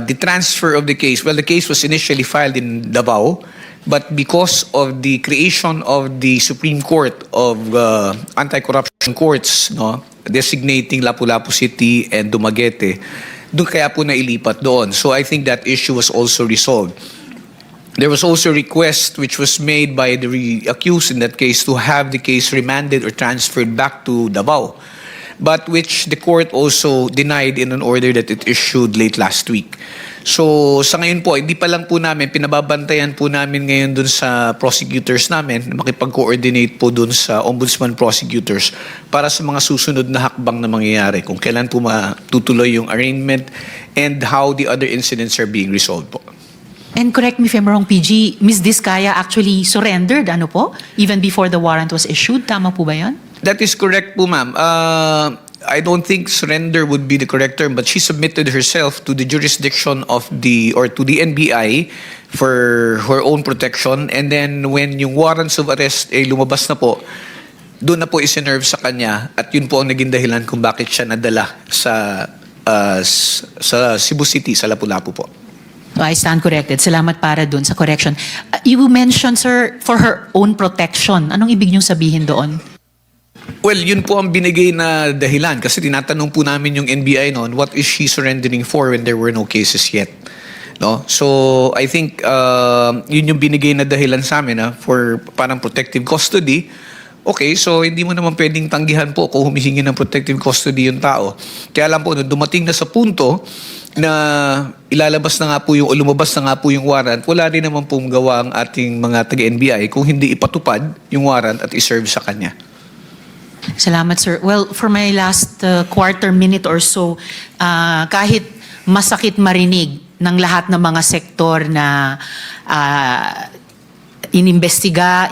S1: the transfer of the case, the case was initially filed in Davao, but because of the creation of the Supreme Court of Anti-Corruption Courts, no, designating Lapu-Lapu City and Dumaguete, doon kaya po nailipat doon. So I think that issue was also resolved. There was also a request which was made by the accused in that case to have the case remanded or transferred back to Davao, but which the court also denied in an order that it issued late last week. So sa ngayon po, hindi pa lang po namin, pinababantayan po namin ngayon dun sa prosecutors namin, makipag-coordinate po dun sa ombudsman prosecutors para sa mga susunod na hakbang na mangyayari, kung kailan po matutuloy yung arraignment and how the other incidents are being resolved po.
S7: And correct me if I'm wrong, PG, Ms. Diskaya actually surrendered, ano po? Even before the warrant was issued. Tama po ba yan?
S1: That is correct po, ma'am. I don't think surrender would be the correct term, but she submitted herself to the jurisdiction of to the NBI for her own protection. And then when yung warrants of arrest lumabas na po, doon na po isinerve sa kanya, at yun po ang naging dahilan kung bakit siya nadala sa Cebu City, sa Lapu-Lapu po.
S7: So I stand corrected. Salamat para dun sa correction. You mentioned, sir, for her own protection. Anong ibig niyong sabihin doon?
S1: Well, yun po ang binigay na dahilan kasi tinatanong po namin yung NBI noon, what is she surrendering for when there were no cases yet? No? So, I think yun yung binigay na dahilan sa amin for parang protective custody. Okay, so hindi mo naman pwedeng tanggihan po kung humihingi ng protective custody yung tao. Kaya lang po, dumating na sa punto na ilalabas na nga po o lumabas na nga po yung warrant, wala rin naman pong gawa ang ating mga taga-NBI kung hindi ipatupad yung warrant at iserve sa kanya.
S7: Salamat, sir. Well, for my last quarter minute or so, kahit masakit marinig ng lahat ng mga sektor na iniimbestiga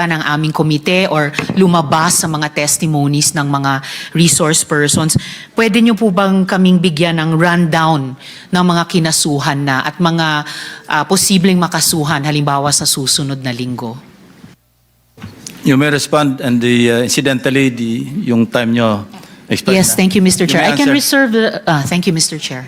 S7: ng aming komite or lumabas sa mga testimonies ng mga resource persons, pwede niyo po bang kaming bigyan ng rundown ng mga kinasuhan na at mga posibleng makasuhan halimbawa sa susunod na linggo?
S2: You may respond, and incidentally, yung time nyo expired
S7: Yes,
S2: na.
S7: thank you, Mr.
S2: You
S7: Chair.
S2: may
S7: I can
S2: answer.
S7: reserve thank you, Mr. Chair.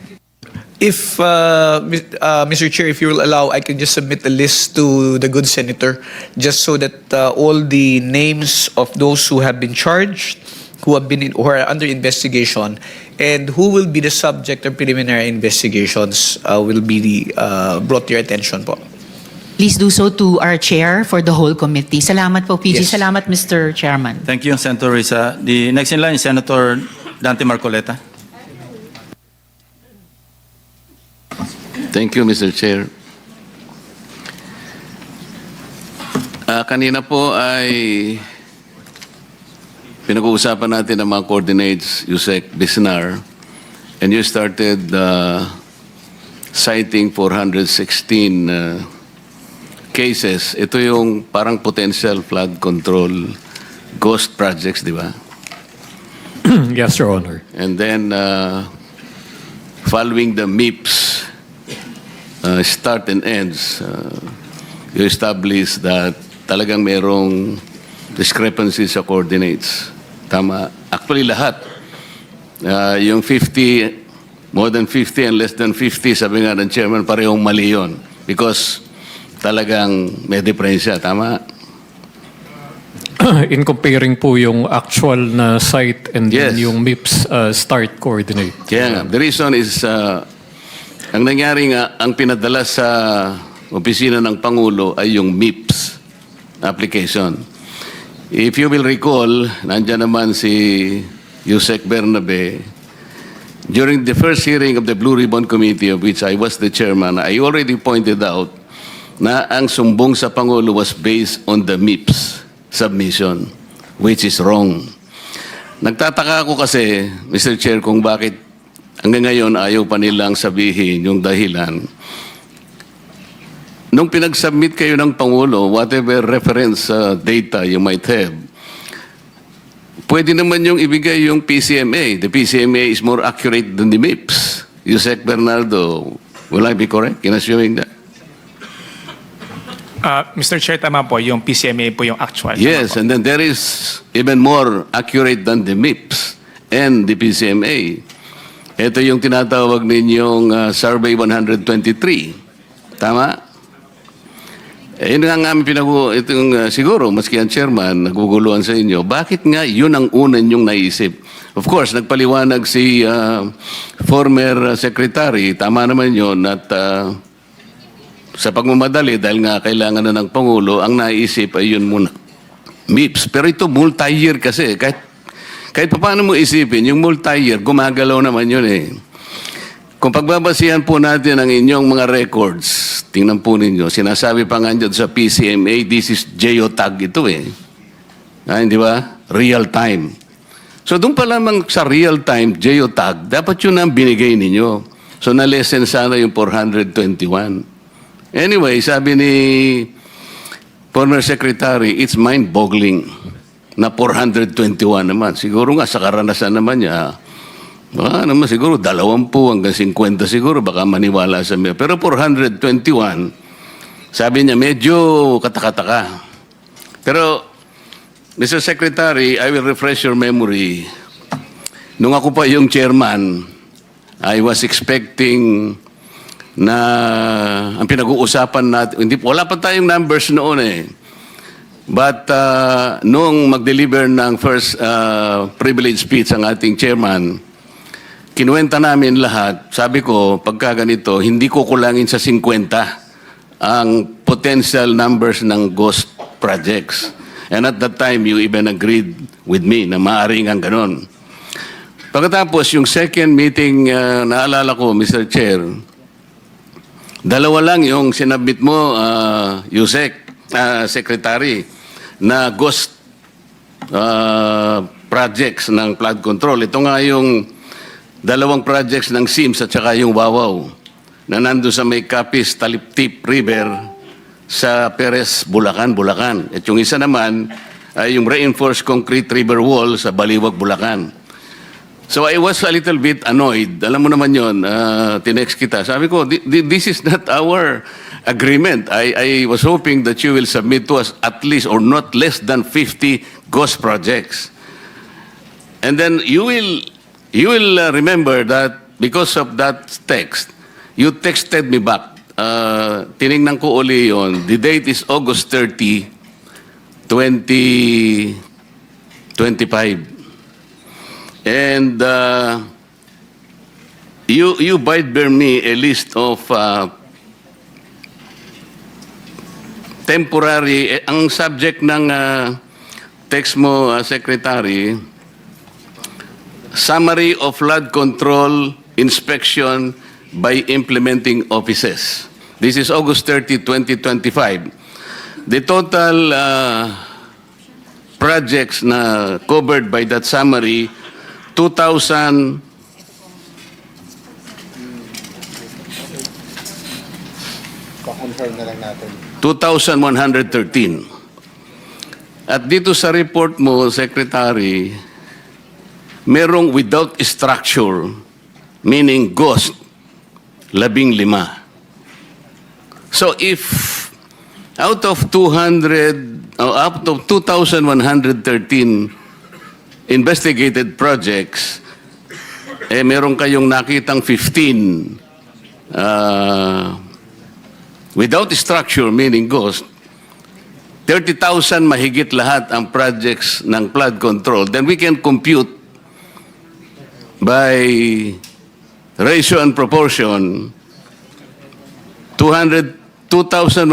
S1: If, Mr. Chair, if you will allow, I can just submit a list to the good senator, just so that all the names of those who have been charged, who are under investigation, and who will be the subject of preliminary investigations will be brought to your attention po.
S7: Please do so to our chair for the whole committee. Salamat po, PG.
S1: Yes.
S7: Salamat, Mr. Chairman.
S2: Thank you, Senator Risa. The next in line is Senator Dante Marcoleta.
S11: Thank you, Mr. Chair. Kanina po ay pinag-uusapan natin ang mga coordinates, Yusek Bisnar, and you started citing 416 cases. Ito yung parang potential flood control ghost projects, di ba?
S8: Yes, Your Honor.
S11: And then, following the MIPS start and ends, you establish that talagang merong discrepancies sa coordinates. Tama. Actually, lahat. Yung 50, more than 50 and less than 50, sabi nga ng chairman, parehong mali yun. Because talagang may diferensya. Tama?
S8: In comparing po yung actual na site and then
S11: Yes.
S8: yung MIPS start coordinate.
S11: Kaya nga, the reason is, ang nangyari nga, ang pinadala sa opisina ng Pangulo ay yung MIPS application. If you will recall, nandyan naman si Yusek Bernabe. During the first hearing of the Blue Ribbon Committee, of which I was the chairman, I already pointed out na ang sumbong sa Pangulo was based on the MIPS submission, which is wrong. Nagtataka ako kasi, Mr. Chair, kung bakit hanggang ngayon ayaw pa nilang sabihin yung dahilan. Nung pinag-submit kayo ng Pangulo, whatever reference data you might have, pwede naman yung ibigay yung PCMA. The PCMA is more accurate than the MIPS. Yusek Bernardo, will I be correct in assuming that?
S9: Mr. Chair, tama po, yung PCMA po yung actual. Tama
S11: Yes,
S9: po.
S11: and then there is even more accurate than the MIPS and the PCMA. Ito yung tinatawag ninyong Survey 123. Tama? Yun nga nga siguro, maski ang chairman, naguguluhan sa inyo, bakit nga yun ang unan yung naisip? Of course, nagpaliwanag si former secretary, tama naman yun, at sa pagmamadali, dahil nga kailangan na ng Pangulo, ang naisip ay yun muna. MIPS. Pero ito multi-year kasi. Kahit paano mo isipin, yung multi-year, gumagalaw naman yun eh. Kung pagbabasihan po natin ang inyong mga records, tingnan po ninyo, sinasabi pa nga dyan sa PCMA, this is geotag ito eh. Hindi ba? Real time. So doon pa lamang sa real time, geotag, dapat yun ang binigay ninyo. So na-lessen sana yung 421. Anyway, sabi ni former secretary, it's mind-boggling na 421 naman. Siguro nga sa karanasan naman niya, baka naman siguro 20 hanggang 50 siguro, baka maniwala sa mga. Pero 421, sabi niya, medyo katakataka. Pero, Mr. Secretary, I will refresh your memory. Nung ako pa yung chairman, I was expecting na ang pinag-uusapan natin, wala pa tayong numbers noon eh. But nung mag-deliver ng first privilege speech ang ating chairman, kinuwenta namin lahat. Sabi ko, pagka ganito, hindi ko kulangin sa 50 ang potential numbers ng ghost projects. And at that time, you even agreed with me na maaaring ang ganon. Pagkatapos, yung second meeting, naalala ko, Mr. Chair, dalawa lang yung sinabit mo, Yusek, Secretary, na ghost projects ng flood control. Ito nga yung dalawang projects ng SIMS at saka yung Wawaw na nandun sa may Capiz, Taliptip River sa Perez, Bulacan. At yung isa naman ay yung reinforced concrete river wall sa Baliwag, Bulacan. So I was a little bit annoyed. Alam mo naman yun, tinext kita. Sabi ko, this is not our agreement. I was hoping that you will submit to us at least or not less than 50 ghost projects. And then you will remember that because of that text, you texted me back. Tiningnan ko uli yun. The date is August 30, 2025. And you bear me a list of temporary, ang subject ng text mo, Secretary, Summary of Flood Control Inspection by Implementing Offices. This is August 30, 2025. The total projects na covered by that summary, 2,113. At dito sa report mo, Secretary, merong without structure, meaning ghost, 15. So if out of 2,113 investigated projects, meron kayong nakitang 15 without structure, meaning ghost, 30,000 mahigit lahat ang projects ng flood control, then we can compute by ratio and proportion 2,113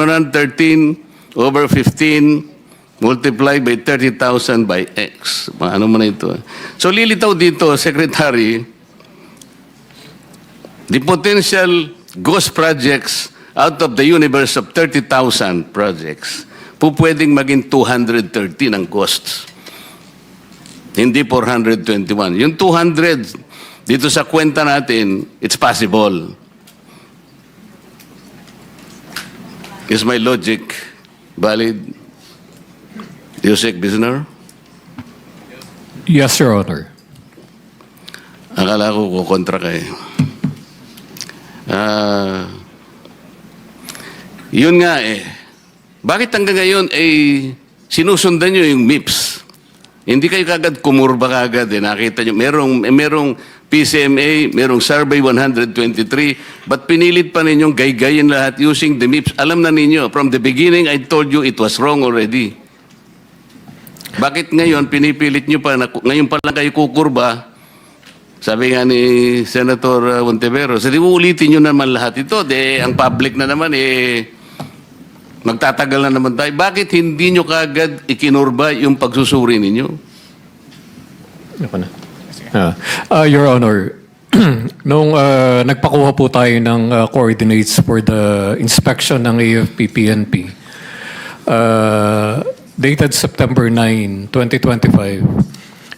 S11: over 15 multiplied by 30,000 by X. Ano mo na ito? So lilitaw dito, Secretary, the potential ghost projects out of the universe of 30,000 projects, pwedeng maging 213 ang costs. Hindi 421. Yung 200, dito sa kwenta natin, it's possible. Is my logic valid? Yusek Bisnar?
S8: Yes, Your Honor.
S11: Akala ko kukontra ka eh. Yun nga eh. Bakit hanggang ngayon sinusundan nyo yung MIPS? Hindi kayo kagad kumurba kagad eh. Nakita nyo, merong PCMA, merong Survey 123, but pinilit pa ninyong gaygayin lahat using the MIPS. Alam na ninyo, from the beginning, I told you it was wrong already. Bakit ngayon, pinipilit nyo pa, ngayon pa lang kayo kukurba? Sabi nga ni Senator Montevero, sabi mo ulitin nyo naman lahat ito, ang public na naman magtatagal na naman tayo. Bakit hindi nyo kagad ikinurba yung pagsusuri ninyo?
S8: Ako na. Your Honor, nung nagpakuha po tayo ng coordinates for the inspection ng AFP-PNP, dated September 9, 2025,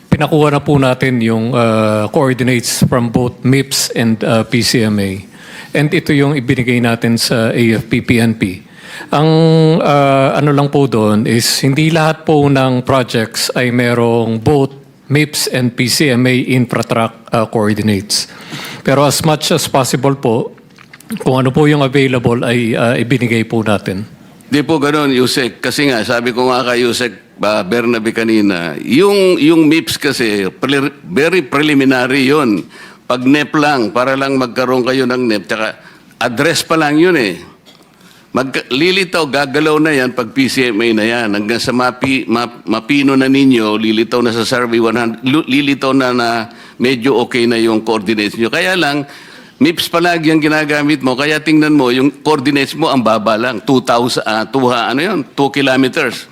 S8: pinakuha na po natin yung coordinates from both MIPS and PCMA. And ito yung ibinigay natin sa AFP-PNP. Ang ano lang po doon is hindi lahat po ng projects ay merong both MIPS and PCMA infratrack coordinates. Pero as much as possible po, kung ano po yung available ay ibinigay po natin.
S11: Di po ganun, Yusek. Kasi nga, sabi ko nga kay Yusek Bernabe kanina, yung MIPS kasi, very preliminary yun. Pag NEP lang, para lang magkaroon kayo ng NEP, tsaka address pa lang yun eh. Lilitaw, gagalaw na yan pag PCMA na yan. Hanggang sa mapino na ninyo, lilitaw na sa Survey 100, lilitaw na medyo okay na yung coordinates nyo. Kaya lang, MIPS palagi ang ginagamit mo, kaya tingnan mo, yung coordinates mo ang baba lang, 2 kilometers.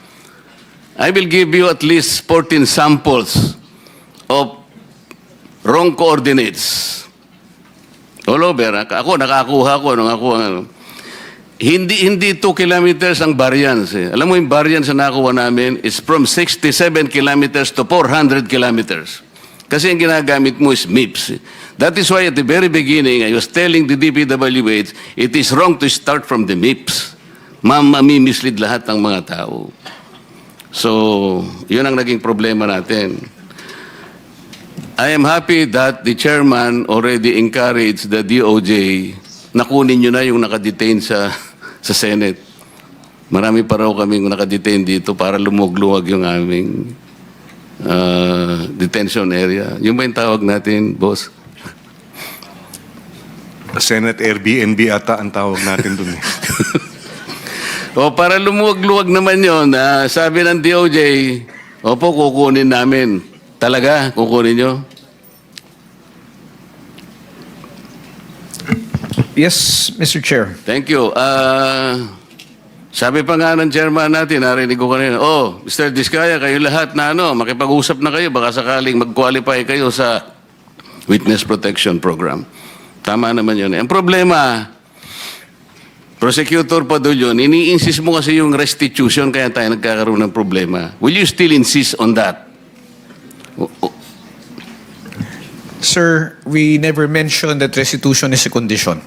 S11: I will give you at least 14 samples of wrong coordinates. All over. Ako, nakakuha ko nung ako, Hindi 2 kilometers ang variance. Alam mo yung variance na nakuha namin is from 67 kilometers to 400 kilometers. Kasi ang ginagamit mo is MIPS. That is why at the very beginning, I was telling the DPWH, it is wrong to start from the MIPS. Mamamislead lahat ng mga tao. So, yun ang naging problema natin. I am happy that the chairman already encouraged the DOJ na kunin nyo na yung nakadetain sa Senate. Marami pa raw kaming nakadetain dito para lumugluwag yung aming detention area. Yung ba yung tawag natin, boss?
S10: Senate Airbnb ata ang tawag natin dun eh.
S11: O para lumuwag-luwag naman yun, sabi ng DOJ, opo, kukunin namin. Talaga, kukunin nyo?
S1: Yes, Mr. Chair.
S11: Thank you. Sabi pa nga ng chairman natin, narinig ko kanina, Mr. Diskaya, kayo lahat na makipag-usap na kayo, baka sakaling mag-qualify kayo sa Witness Protection Program. Tama naman yun. Ang problema, prosecutor pa doon yun, ini-insist mo kasi yung restitution, kaya tayo nagkakaroon ng problema. Will you still insist on that?
S1: Sir, we never mentioned that restitution is a condition.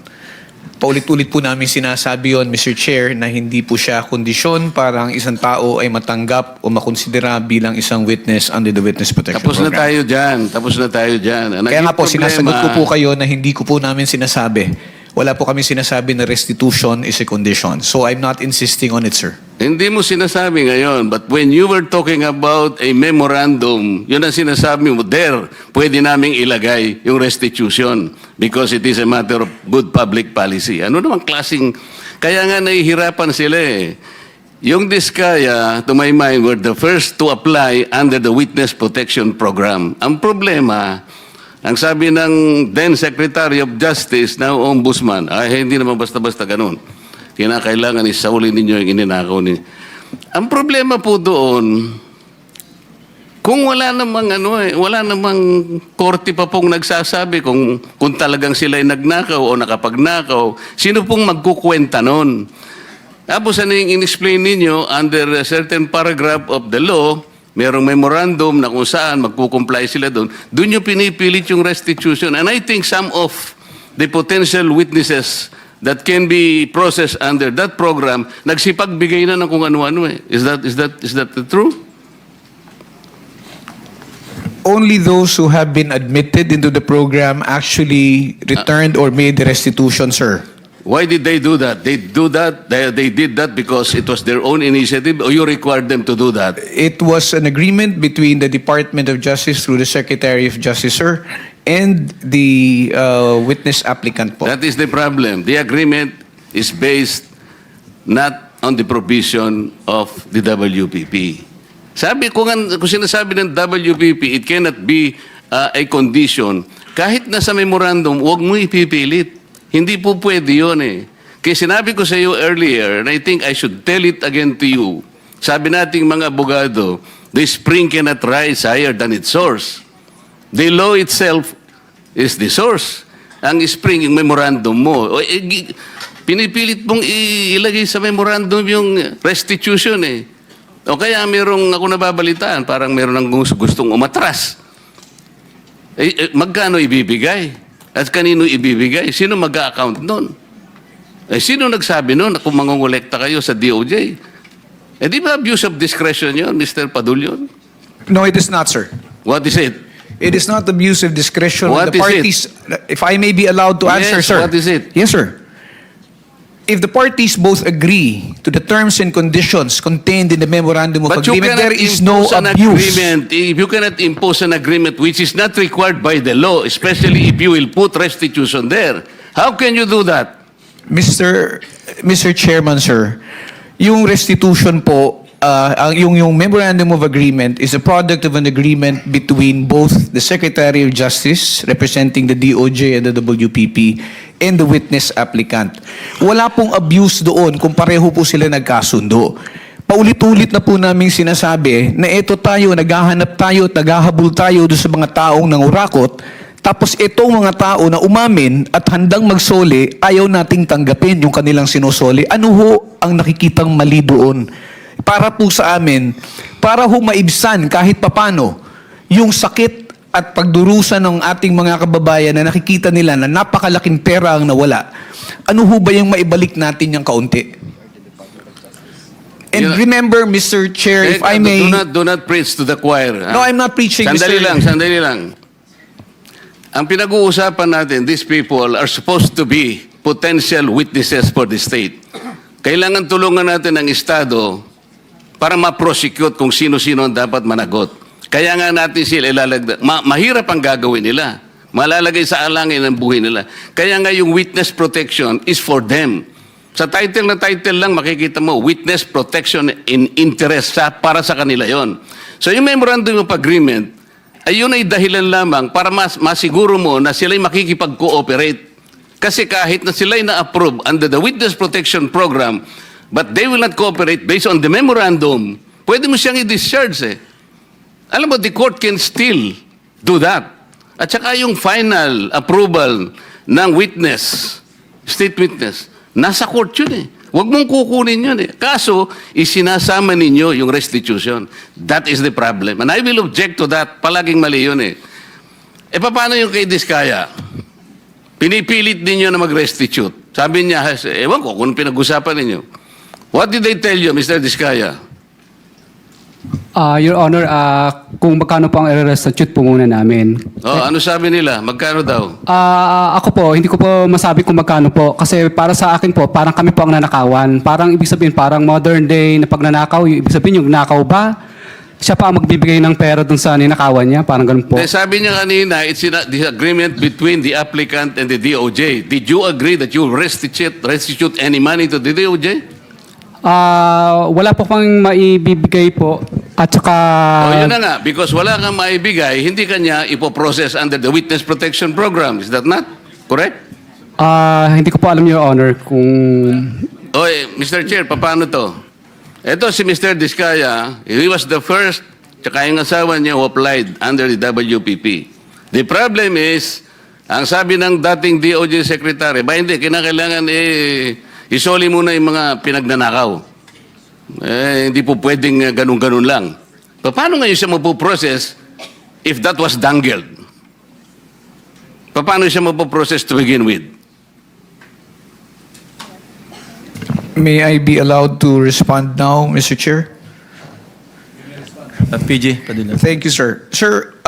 S1: Paulit-ulit po namin sinasabi yon, Mr. Chair, na hindi po siya kondisyon para ang isang tao ay matanggap o makonsidera bilang isang witness under the Witness Protection
S11: Tapos na
S1: Program.
S11: tayo dyan.
S1: Kaya nga po, sinasagot ko po kayo na hindi ko po namin sinasabi. Wala po kami sinasabi na restitution is a condition. So I'm not insisting on it, sir.
S11: Hindi mo sinasabi ngayon, but when you were talking about a memorandum, yun ang sinasabi mo, pwede naming ilagay yung restitution because it is a matter of good public policy. Ano naman klaseng, kaya nga nahihirapan sila eh. Yung Diskaya, to my mind, were the first to apply under the Witness Protection Program. Ang problema, ang sabi ng then Secretary of Justice, now Ombudsman, hindi naman basta-basta ganun. Kinakailangan isaulin ninyo yung ininakaw ninyo. Ang problema po doon, kung wala namang korte pa pong nagsasabi kung talagang sila ay nagnakaw o nakapagnakaw, sino pong magkukwenta nun? Tapos ano yung in-explain ninyo under a certain paragraph of the law, merong memorandum na kung saan magkukomply sila doon, doon yung pinipilit yung restitution. And I think some of the potential witnesses that can be processed under that program, nagsipagbigay na ng kung ano-ano eh. Is that true?
S1: Only those who have been admitted into the program actually returned or made the restitution, sir.
S11: Why did they do that? They did that because it was their own initiative, or you required them to do that?
S1: It was an agreement between the Department of Justice through the Secretary of Justice, sir, and the witness applicant po.
S11: That is the problem. The agreement is based not on the provision of the WPP. Sabi ko nga, kung sinasabi ng WPP, it cannot be a condition. Kahit nasa memorandum, huwag mo ipipilit. Hindi po pwede yun eh. Kaya sinabi ko sa iyo earlier, and I think I should tell it again to you, sabi nating mga abogado, the spring cannot rise higher than its source. The law itself is the source. Ang spring, yung memorandum mo. Pinipilit mong ilagay sa memorandum yung restitution eh. O kaya merong ako nababalitaan, parang meron ng gustong umatras. Magkano ibibigay? At kanino ibibigay? Sino mag-a-account nun? Sino nagsabi nun na kung mangongolekta kayo sa DOJ? Di ba abuse of discretion yun, Mr. Padulyon?
S1: No, it is not, sir.
S11: What is it?
S1: It is not abuse of discretion.
S11: What
S1: The
S11: is
S1: parties, if I may be allowed to answer,
S11: Yes,
S1: sir.
S11: what is it?
S1: Yes, sir. If the parties both agree to the terms and conditions contained in the memorandum of
S11: But you
S1: agreement,
S11: cannot
S1: there is no
S11: impose an
S1: abuse.
S11: agreement. If you cannot impose an agreement which is not required by the law, especially if you will put restitution there, how can you do that?
S1: Mr. Chairman, sir, yung restitution po, yung memorandum of agreement is a product of an agreement between both the Secretary of Justice, representing the DOJ and the WPP, and the witness applicant. Wala pong abuse doon kung pareho po sila nagkasundo. Paulit-ulit na po namin sinasabi na ito tayo, naghahanap tayo at naghahabol tayo doon sa mga taong nangurakot, tapos itong mga tao na umamin at handang magsoli, ayaw nating tanggapin yung kanilang sinusoli. Ano ho ang nakikitang mali doon? Para po sa amin, para ho maibsan kahit papano yung sakit at pagdurusa ng ating mga kababayan na nakikita nila na napakalaking pera ang nawala. Ano ho ba yung maibalik natin yung kaunti? And remember, Mr. Chair, if I may...
S11: Do not preach to the choir.
S1: No, I'm not preaching,
S11: Sandali lang. Ang pinag-uusapan natin, these people are supposed to be potential witnesses for the state. Kailangan tulungan natin ang Estado para ma-prosecute kung sino-sino ang dapat managot. Kaya nga natin sila ilalagdag. Mahirap ang gagawin nila. Malalagay sa alangin ang buhay nila. Kaya nga yung witness protection is for them. Sa title na title lang makikita mo, witness protection in interest para sa kanila yon. So yung memorandum of agreement, ayun ay dahilan lamang para masiguro mo na sila'y makikipag-cooperate. Kasi kahit na sila'y na-approve under the witness protection program, but they will not cooperate based on the memorandum, pwede mo siyang i-discharge eh. Alam mo, the court can still do that. At saka yung final approval ng witness, state witness, nasa court yun eh. Huwag mong kukunin yun eh. Kaso, isinasama ninyo yung restitution. That is the problem. And I will object to that. Palaging mali yun eh. Paano yung kay Diskaya? Pinipilit ninyo na mag-restitute. Sabi niya, ewan ko kung pinag-usapan ninyo. What did they tell you, Mr. Diskaya?
S3: Your Honor, kung magkano po ang i-restitute po muna namin.
S11: Ano sabi nila? Magkano daw?
S3: Ako po, hindi ko po masabi kung magkano po. Kasi para sa akin po, parang kami po ang nanakawan. Parang ibig sabihin, parang modern day na pagnanakaw. Ibig sabihin, yung nakaw ba? Siya pa ang magbibigay ng pera dun sa ninakawan niya? Parang ganun po.
S11: Sabi niya kanina, it's the agreement between the applicant and the DOJ. Did you agree that you will restitute any money to the DOJ?
S3: Wala po pang maibibigay po. At saka...
S11: yun na nga. Because wala kang maibigay, hindi kanya ipoprocess under the Witness Protection Program. Is that not correct?
S3: Hindi ko po alam, Your Honor, kung...
S11: Mr. Chair, paano to? Ito si Mr. Diskaya, he was the first, tsaka yung asawa niya who applied under the WPP. The problem is, ang sabi ng dating DOJ Secretary, hindi, kinakailangan isoli muna yung mga pinagnanakaw. Hindi po pwedeng ganun-ganun lang. Paano ngayon siya mapuprocess if that was dangled? Paano siya mapuprocess to begin with?
S1: May I be allowed to respond now, Mr. Chair?
S2: PG Padilla.
S1: Thank you, sir. Sir,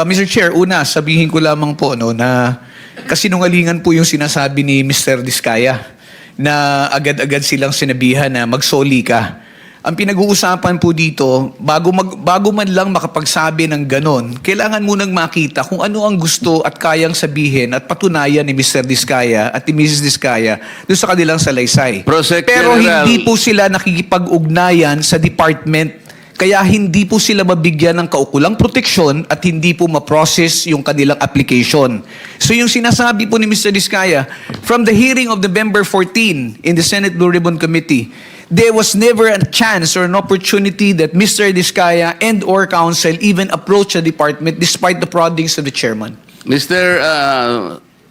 S1: Mr. Chair, una, sabihin ko lamang po no, na kasinungalingan po yung sinasabi ni Mr. Diskaya na agad-agad silang sinabihan na magsoli ka. Ang pinag-uusapan po dito, bago man lang makapagsabi ng ganon, kailangan munang makita kung ano ang gusto at kayang sabihin at patunayan ni Mr. Diskaya at ni Mrs. Diskaya doon sa kanilang salaysay.
S11: Prosec
S1: Pero
S11: General.
S1: hindi po sila nakikipag-ugnayan sa department. Kaya hindi po sila mabigyan ng kaukulang proteksyon at hindi po ma-process yung kanilang application. So yung sinasabi po ni Mr. Diskaya, from the hearing of November 14 in the Senate Blue Ribbon Committee, there was never a chance or an opportunity that Mr. Diskaya and or counsel even approach the department despite the proddings of the chairman.
S11: Mr.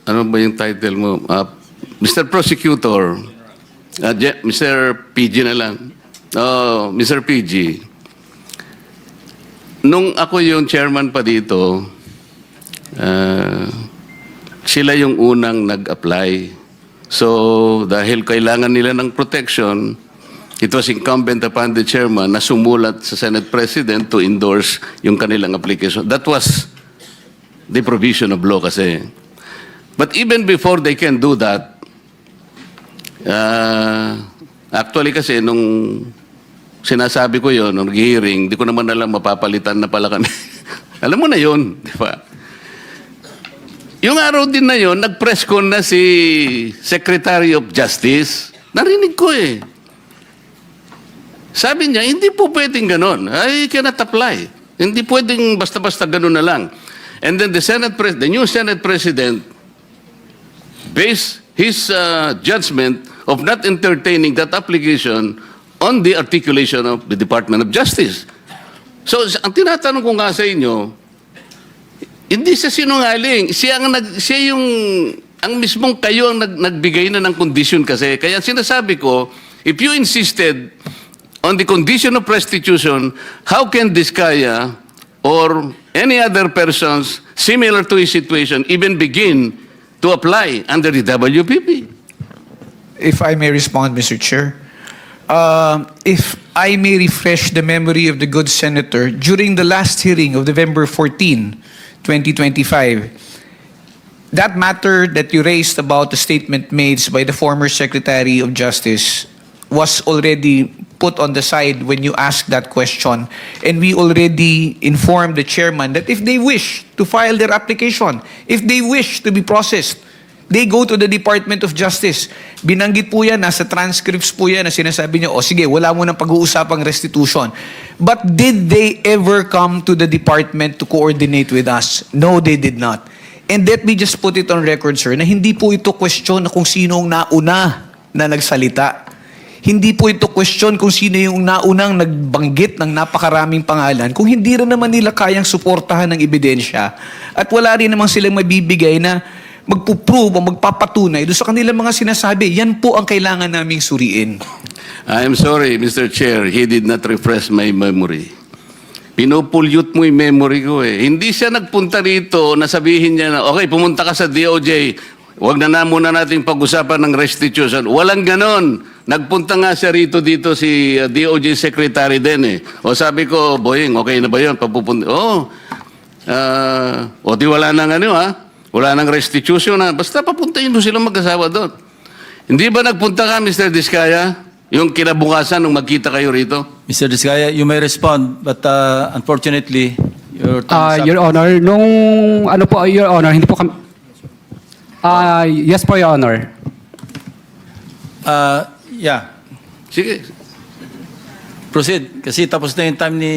S11: Ano ba yung title mo? Mr. Prosecutor. Mr. PG na lang. Oh, Mr. PG. Nung ako yung chairman pa dito, sila yung unang nag-apply. So, dahil kailangan nila ng protection, it was incumbent upon the chairman na sumulat sa Senate President to endorse yung kanilang application. That was the provision of law kasi. But even before they can do that, actually kasi nung sinasabi ko yon nung hearing, di ko naman alam mapapalitan na pala kami. Alam mo na yon, di ba? Yung araw din na yon, nag-press con na si Secretary of Justice. Narinig ko eh. Sabi niya, hindi po pwedeng ganon. I cannot apply. Hindi pwedeng basta-basta ganon na lang. And then the new Senate President based his judgment of not entertaining that application on the articulation of the Department of Justice. So, ang tinatanong ko nga sa inyo, hindi siya sinungaling. Ang mismong kayo ang nagbigay na ng condition kasi. Kaya sinasabi ko, if you insisted on the condition of restitution, how can Diskaya or any other persons similar to his situation even begin to apply under the WPP?
S1: If I may respond, Mr. Chair. If I may refresh the memory of the good senator, during the last hearing of November 14, 2025, that matter that you raised about the statement made by the former Secretary of Justice was already put on the side when you asked that question. And we already informed the chairman that if they wish to file their application, if they wish to be processed, they go to the Department of Justice. Binanggit po yan, nasa transcripts po yan na sinasabi niyo, o sige, wala mo ng pag-uusapang restitution. But did they ever come to the department to coordinate with us? No, they did not. And let me just put it on record, sir, na hindi po ito question na kung sino ang nauna na nagsalita. Hindi po ito question kung sino yung naunang nagbanggit ng napakaraming pangalan kung hindi rin naman nila kayang suportahan ng ebidensya at wala rin naman silang mabibigay na magpuprove o magpapatunay doon sa kanilang mga sinasabi. Yan po ang kailangan naming suriin.
S11: I am sorry, Mr. Chair, he did not refresh my memory. Pinupulyot mo yung memory ko eh. Hindi siya nagpunta rito na sabihin niya na, okay, pumunta ka sa DOJ, huwag na muna natin pag-usapan ng restitution. Walang ganon. Nagpunta nga siya rito dito si DOJ Secretary din eh. O sabi ko, Boying, okay na ba yun? Papupunta. O di wala nang ano ha? Wala nang restitution na. Basta papuntahin mo silang mag-asawa doon. Hindi ba nagpunta ka, Mr. Diskaya? Yung kinabukasan nung magkita kayo rito?
S2: Mr. Diskaya, you may respond, but unfortunately, your time is up.
S3: Your Honor, nung ano po, Your Honor, hindi po kami... yes po, Your Honor.
S2: Yeah.
S11: Sige.
S2: Proceed. Kasi tapos na yung time ni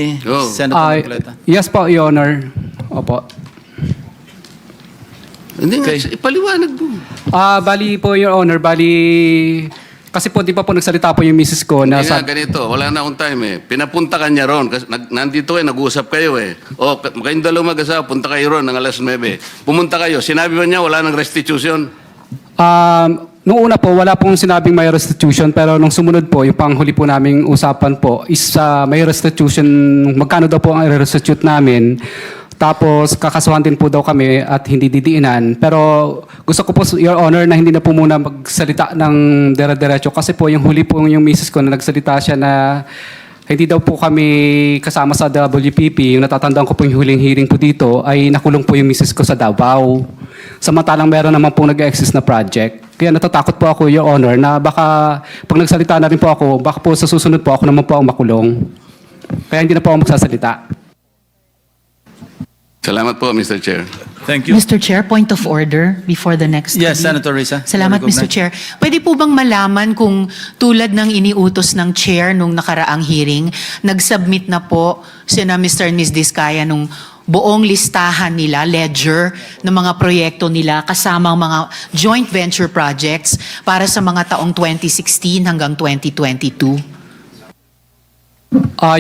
S2: Senator Marcoleta.
S3: Yes po, Your Honor. Opo.
S11: Hindi nga, ipaliwanag mo.
S3: Bali po, Your Honor, kasi po di pa po nagsalita po yung misis ko na
S11: Hindi nga, ganito, wala na akong time eh. Pinapunta ka niya ron, kasi nandito nag-uusap kayo eh. O, kayong dalawa mag-asawa, punta kayo ron ng alas 9. Pumunta kayo, sinabi ba niya wala nang restitution?
S3: Nung una po, wala pong sinabing may restitution, pero nung sumunod po, yung panghuli po naming usapan po is may restitution, magkano daw po ang restitute namin. Tapos kakasuhan din po daw kami at hindi didiinan. Pero gusto ko po, Your Honor, na hindi na po muna magsalita ng dire-diretso kasi po yung huli po yung misis ko na nagsalita siya na Hindi daw po kami kasama sa WPP. Yung natatandaan ko po yung huling hearing po dito ay nakulong po yung misis ko sa Davao. Samantalang meron naman po nag-exist na project. Kaya natatakot po ako, Your Honor, na baka pag nagsalita na rin po ako, baka po sa susunod po ako naman po ang makulong. Kaya hindi na po ako magsasalita.
S11: Salamat po, Mr. Chair.
S2: Thank you.
S7: Mr. Chair, point of order before the next.
S2: Yes,
S7: debate.
S2: Senator Risa.
S7: Salamat, Mr. Chair. Pwede po bang malaman kung tulad ng iniutos ng Chair nung nakaraang hearing, nag-submit na po sina Mr. and Ms. Diskaya nung buong listahan nila, ledger ng mga proyekto nila kasama ang mga joint venture projects para sa mga taong 2016 hanggang 2022?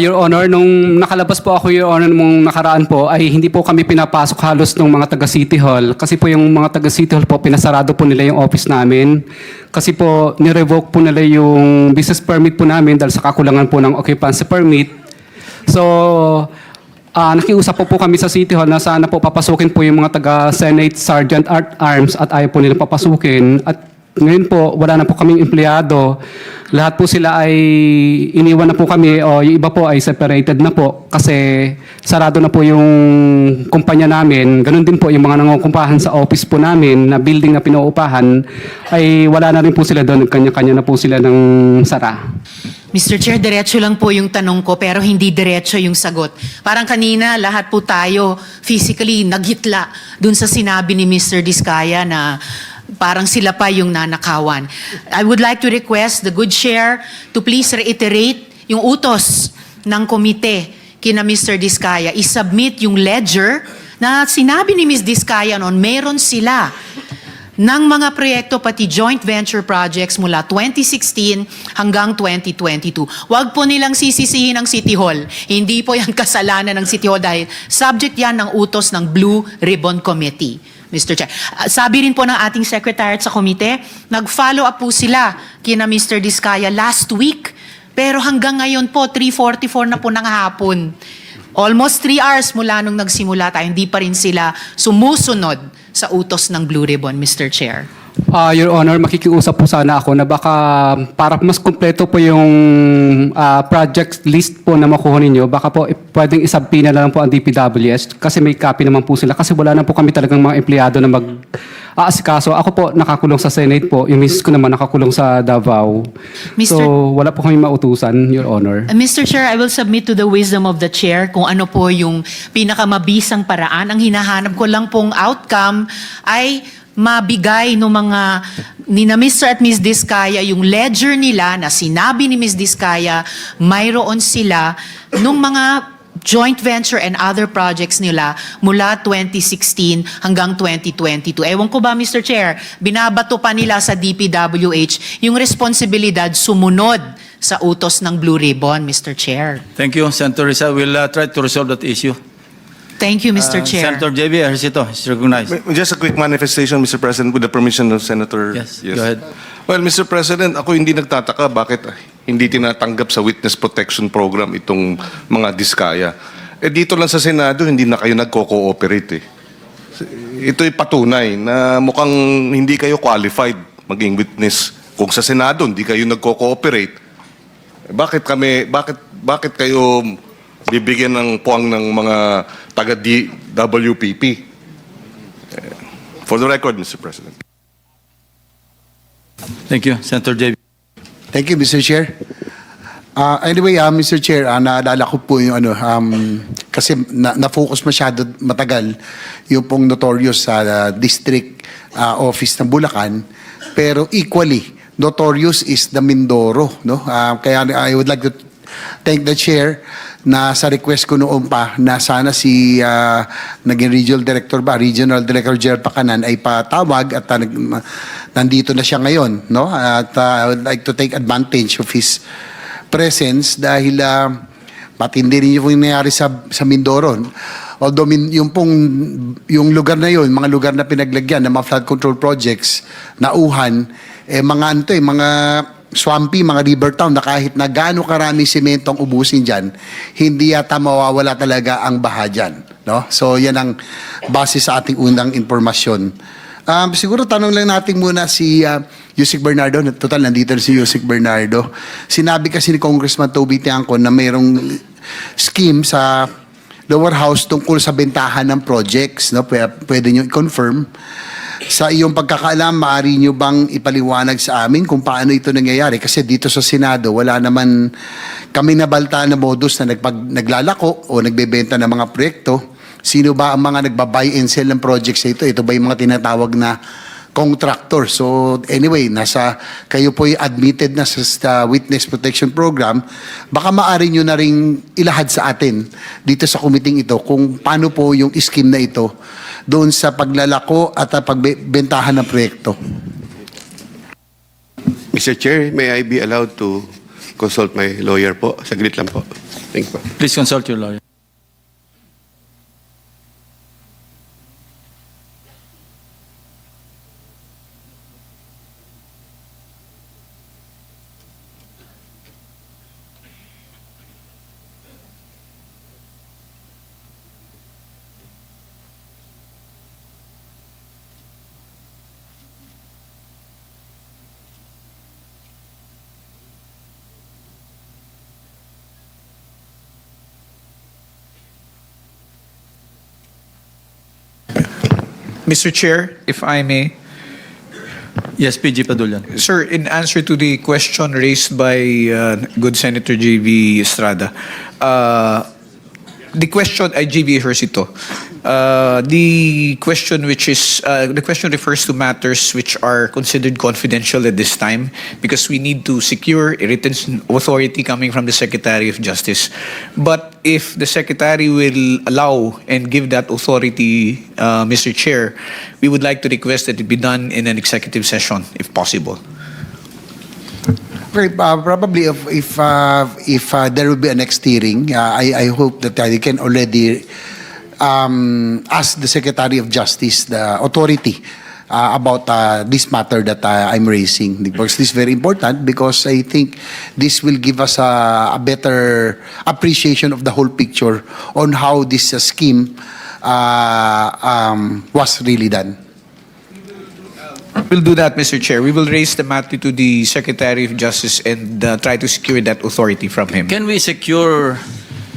S3: Your Honor, nung nakalabas po ako, Your Honor, nung nakaraan po, ay hindi po kami pinapasok halos ng mga taga City Hall. Kasi po yung mga taga City Hall po, pinasarado po nila yung office namin. Kasi po, nirevoke po nila yung business permit po namin dahil sa kakulangan po ng occupancy permit. So, nakiusap po kami sa City Hall na sana po papasukin po yung mga taga Senate Sergeant at Arms at ayaw po nila papasukin. At ngayon po, wala na po kaming empleyado. Lahat po sila ay iniwan na po kami o yung iba po ay separated na po kasi sarado na po yung kumpanya namin. Ganun din po yung mga nangungumpahan sa office po namin na building na pinuupahan ay wala na rin po sila doon. Kanya-kanya na po sila ng sara.
S7: Mr. Chair, diretso lang po yung tanong ko pero hindi diretso yung sagot. Parang kanina, lahat po tayo physically naghitla dun sa sinabi ni Mr. Diskaya na parang sila pa yung nanakawan. I would like to request the good chair to please reiterate yung utos ng komite kina Mr. Diskaya. I-submit yung ledger na sinabi ni Ms. Diskaya noon, meron sila ng mga proyekto pati joint venture projects mula 2016 hanggang 2022. Huwag po nilang sisisihin ang City Hall. Hindi po yan kasalanan ng City Hall dahil subject yan ng utos ng Blue Ribbon Committee. Mr. Chair. Sabi rin po ng ating secretariat sa komite, nag-follow up po sila kina Mr. Diskaya last week. Pero hanggang ngayon po, 3:44 na po ng hapon. Almost 3 hours mula nung nagsimula tayo, hindi pa rin sila sumusunod sa utos ng Blue Ribbon, Mr. Chair.
S3: Your Honor, makikiusap po sana ako na baka para mas kumpleto po yung project list po na makuha ninyo, baka po pwedeng isubpoena na lang po ang DPWS kasi may copy naman po sila kasi wala na po kami talagang mga empleyado na mag-aasikaso. Ako po nakakulong sa Senate po, yung misis ko naman nakakulong sa Davao. So wala po kami mautusan, Your Honor.
S7: Mr. Chair, I will submit to the wisdom of the Chair kung ano po yung pinakamabisang paraan. Ang hinahanap ko lang pong outcome ay mabigay ng mga ni na Mr. at Ms. Diskaya yung ledger nila na sinabi ni Ms. Diskaya mayroon sila nung mga joint venture and other projects nila mula 2016 hanggang 2022. Ewan ko ba, Mr. Chair, binabato pa nila sa DPWH yung responsibilidad sumunod sa utos ng Blue Ribbon, Mr. Chair.
S2: Thank you, Senator Risa. We'll try to resolve that issue.
S7: Thank you, Mr. Chair.
S2: Senator JB Ejercito is recognized.
S10: Just a quick manifestation, Mr. President, with the permission of Senator.
S2: Yes, go ahead.
S10: Well, Mr. President, ako hindi nagtataka bakit hindi tinatanggap sa Witness Protection Program itong mga Diskaya. Dito lang sa Senado, hindi na kayo nagko-cooperate eh. Ito'y patunay na mukhang hindi kayo qualified maging witness. Kung sa Senado, hindi kayo nagko-cooperate, bakit kayo bibigyan ng puwang ng mga taga-WPP? For the record, Mr. President.
S2: Thank you, Senator JB.
S12: Thank you, Mr. Chair. Anyway, Mr. Chair, naalala ko po yung kasi na-focus masyado matagal yung pong notorious district office ng Bulacan, pero equally notorious is the Mindoro, no? Kaya I would like to thank the Chair na sa request ko noon pa na sana si naging Regional Director Gerald Pacanan ay patawag at nandito na siya ngayon, no? At I would like to take advantage of his presence dahil matindi rin yung nangyari sa Mindoro. Although yung lugar na yun, mga lugar na pinaglagyan ng mga flood control projects, nauhan, mga swampy, mga river town na kahit na gaano karaming semento ang ubusin dyan, hindi yata mawawala talaga ang baha dyan. No? So yan ang base sa ating unang impormasyon. Siguro tanong lang natin muna si Yusek Bernardo, total nandito na si Yusek Bernardo. Sinabi kasi ni Congressman Toby Tiangco na mayroong scheme sa lower house tungkol sa bentahan ng projects, no? Pwede nyo i-confirm. Sa iyong pagkakaalam, maaari nyo bang ipaliwanag sa amin kung paano ito nangyayari? Kasi dito sa Senado, wala naman kami nabalta na modus na naglalako o nagbebenta ng mga proyekto. Sino ba ang mga nagbabuy and sell ng projects sa ito? Ito ba yung mga tinatawag na contractor? So anyway, kayo po admitted na sa Witness Protection Program. Baka maaari nyo na rin ilahad sa atin dito sa committee ito kung paano po yung scheme na ito doon sa paglalako at pagbentahan ng proyekto.
S13: Mr. Chair, may I be allowed to consult my lawyer po? Saglit lang po. Thank you po.
S2: Please consult your lawyer.
S1: Mr. Chair, if I may.
S2: Yes, PG Padulan.
S1: Sir, in answer to the question raised by good Senator J.B. Estrada, the question ay J.B. Ejercito. The question refers to matters which are considered confidential at this time because we need to secure a written authority coming from the Secretary of Justice. But if the Secretary will allow and give that authority, Mr. Chair, we would like to request that it be done in an executive session, if possible.
S12: Okay, probably if there will be a next hearing, I hope that I can already ask the Secretary of Justice, the authority, about this matter that I'm raising. Because this is very important because I think this will give us a better appreciation of the whole picture on how this scheme was really done.
S1: We'll do that, Mr. Chair. We will raise the matter to the Secretary of Justice and try to secure that authority from him.
S2: Can we secure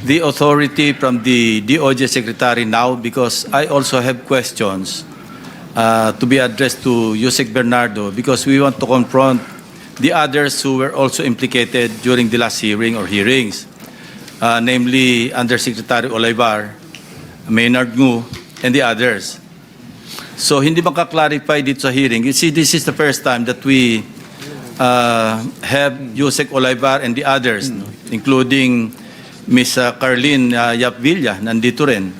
S2: the authority from the DOJ Secretary now? Because I also have questions to be addressed to Yusek Bernardo because we want to confront the others who were also implicated during the last hearing or hearings, namely Undersecretary Olivar, Maynard Ngu, and the others. So hindi ba ka-clarify dito sa hearing? You see, this is the first time that we have Yusek Olivar and the others, no? Including Ms. Carlene Yap Villa, nandito rin.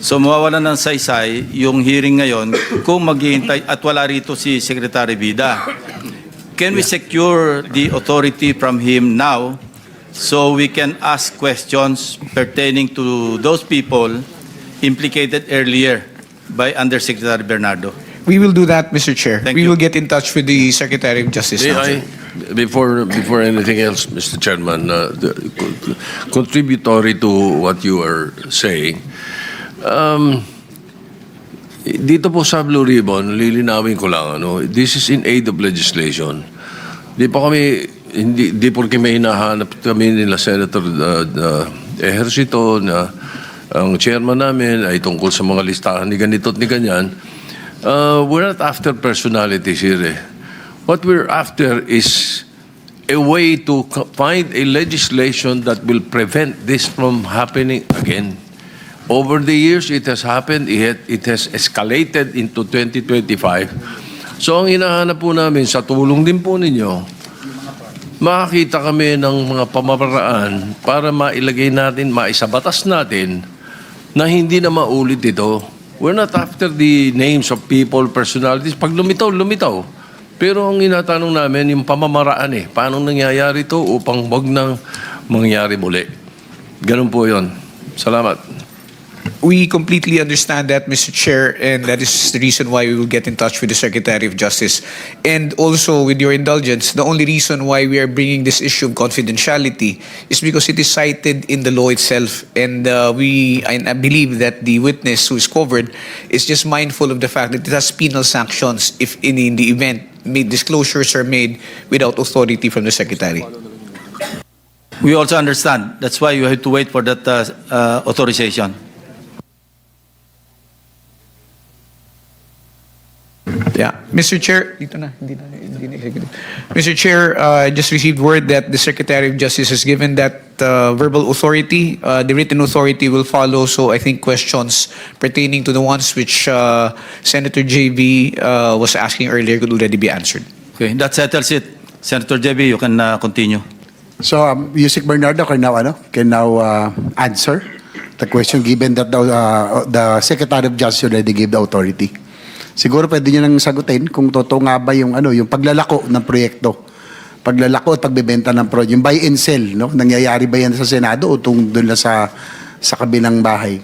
S2: So mawawala ng saysay yung hearing ngayon kung maghihintay at wala rito si Secretary Vida. Can we secure the authority from him now so we can ask questions pertaining to those people implicated earlier by Undersecretary Bernardo?
S1: We will do that, Mr. Chair.
S2: Thank
S1: we
S2: you.
S1: will get in touch with the Secretary of Justice.
S6: May
S1: now,
S6: I,
S1: sir.
S6: before anything else, Mr. Chairman, contributory to what you are saying, dito po sa Blue Ribbon, lilinawin ko lang, this is in aid of legislation. Di pa kami, di porque may hinahanap kami nila Senator Ejercito na ang chairman namin ay tungkol sa mga listahan ni ganito at ni ganyan. We're not after personalities here. What we're after is a way to find a legislation that will prevent this from happening again. Over the years, it has happened. It has escalated into 2025. So ang hinahanap po namin sa tulong din po ninyo, makakita kami ng mga pamamaraan para mailagay natin, maisabatas natin na hindi na maulit ito. We're not after the names of people, personalities. Pag lumitaw, lumitaw. Pero ang inatanong namin, yung pamamaraan paano nangyayari ito upang wag nang mangyari muli. Ganun po yun. Salamat.
S1: We completely understand that, Mr. Chair, and that is the reason why we will get in touch with the Secretary of Justice. And also, with your indulgence, the only reason why we are bringing this issue of confidentiality is because it is cited in the law itself. And I believe that the witness who is covered is just mindful of the fact that it has penal sanctions if in the event disclosures are made without authority from the Secretary.
S2: We also understand. That's why you have to wait for that authorization.
S1: Yeah. Mr. Chair, dito na, hindi na executive. Mr. Chair, I just received word that the Secretary of Justice has given that verbal authority. The written authority will follow, so I think questions pertaining to the ones which Senator JB was asking earlier could already be answered.
S2: Okay, that settles it. Senator JB, you can continue.
S12: So, Yusek Bernardo can now answer the question given that the Secretary of Justice already gave the authority. Siguro pwede niyo nang sagutin kung totoo nga ba yung yung paglalako ng proyekto. Paglalako at pagbebenta ng proyekto, yung buy and sell, no? Nangyayari ba yan sa Senado o doon lang sa kabilang bahay?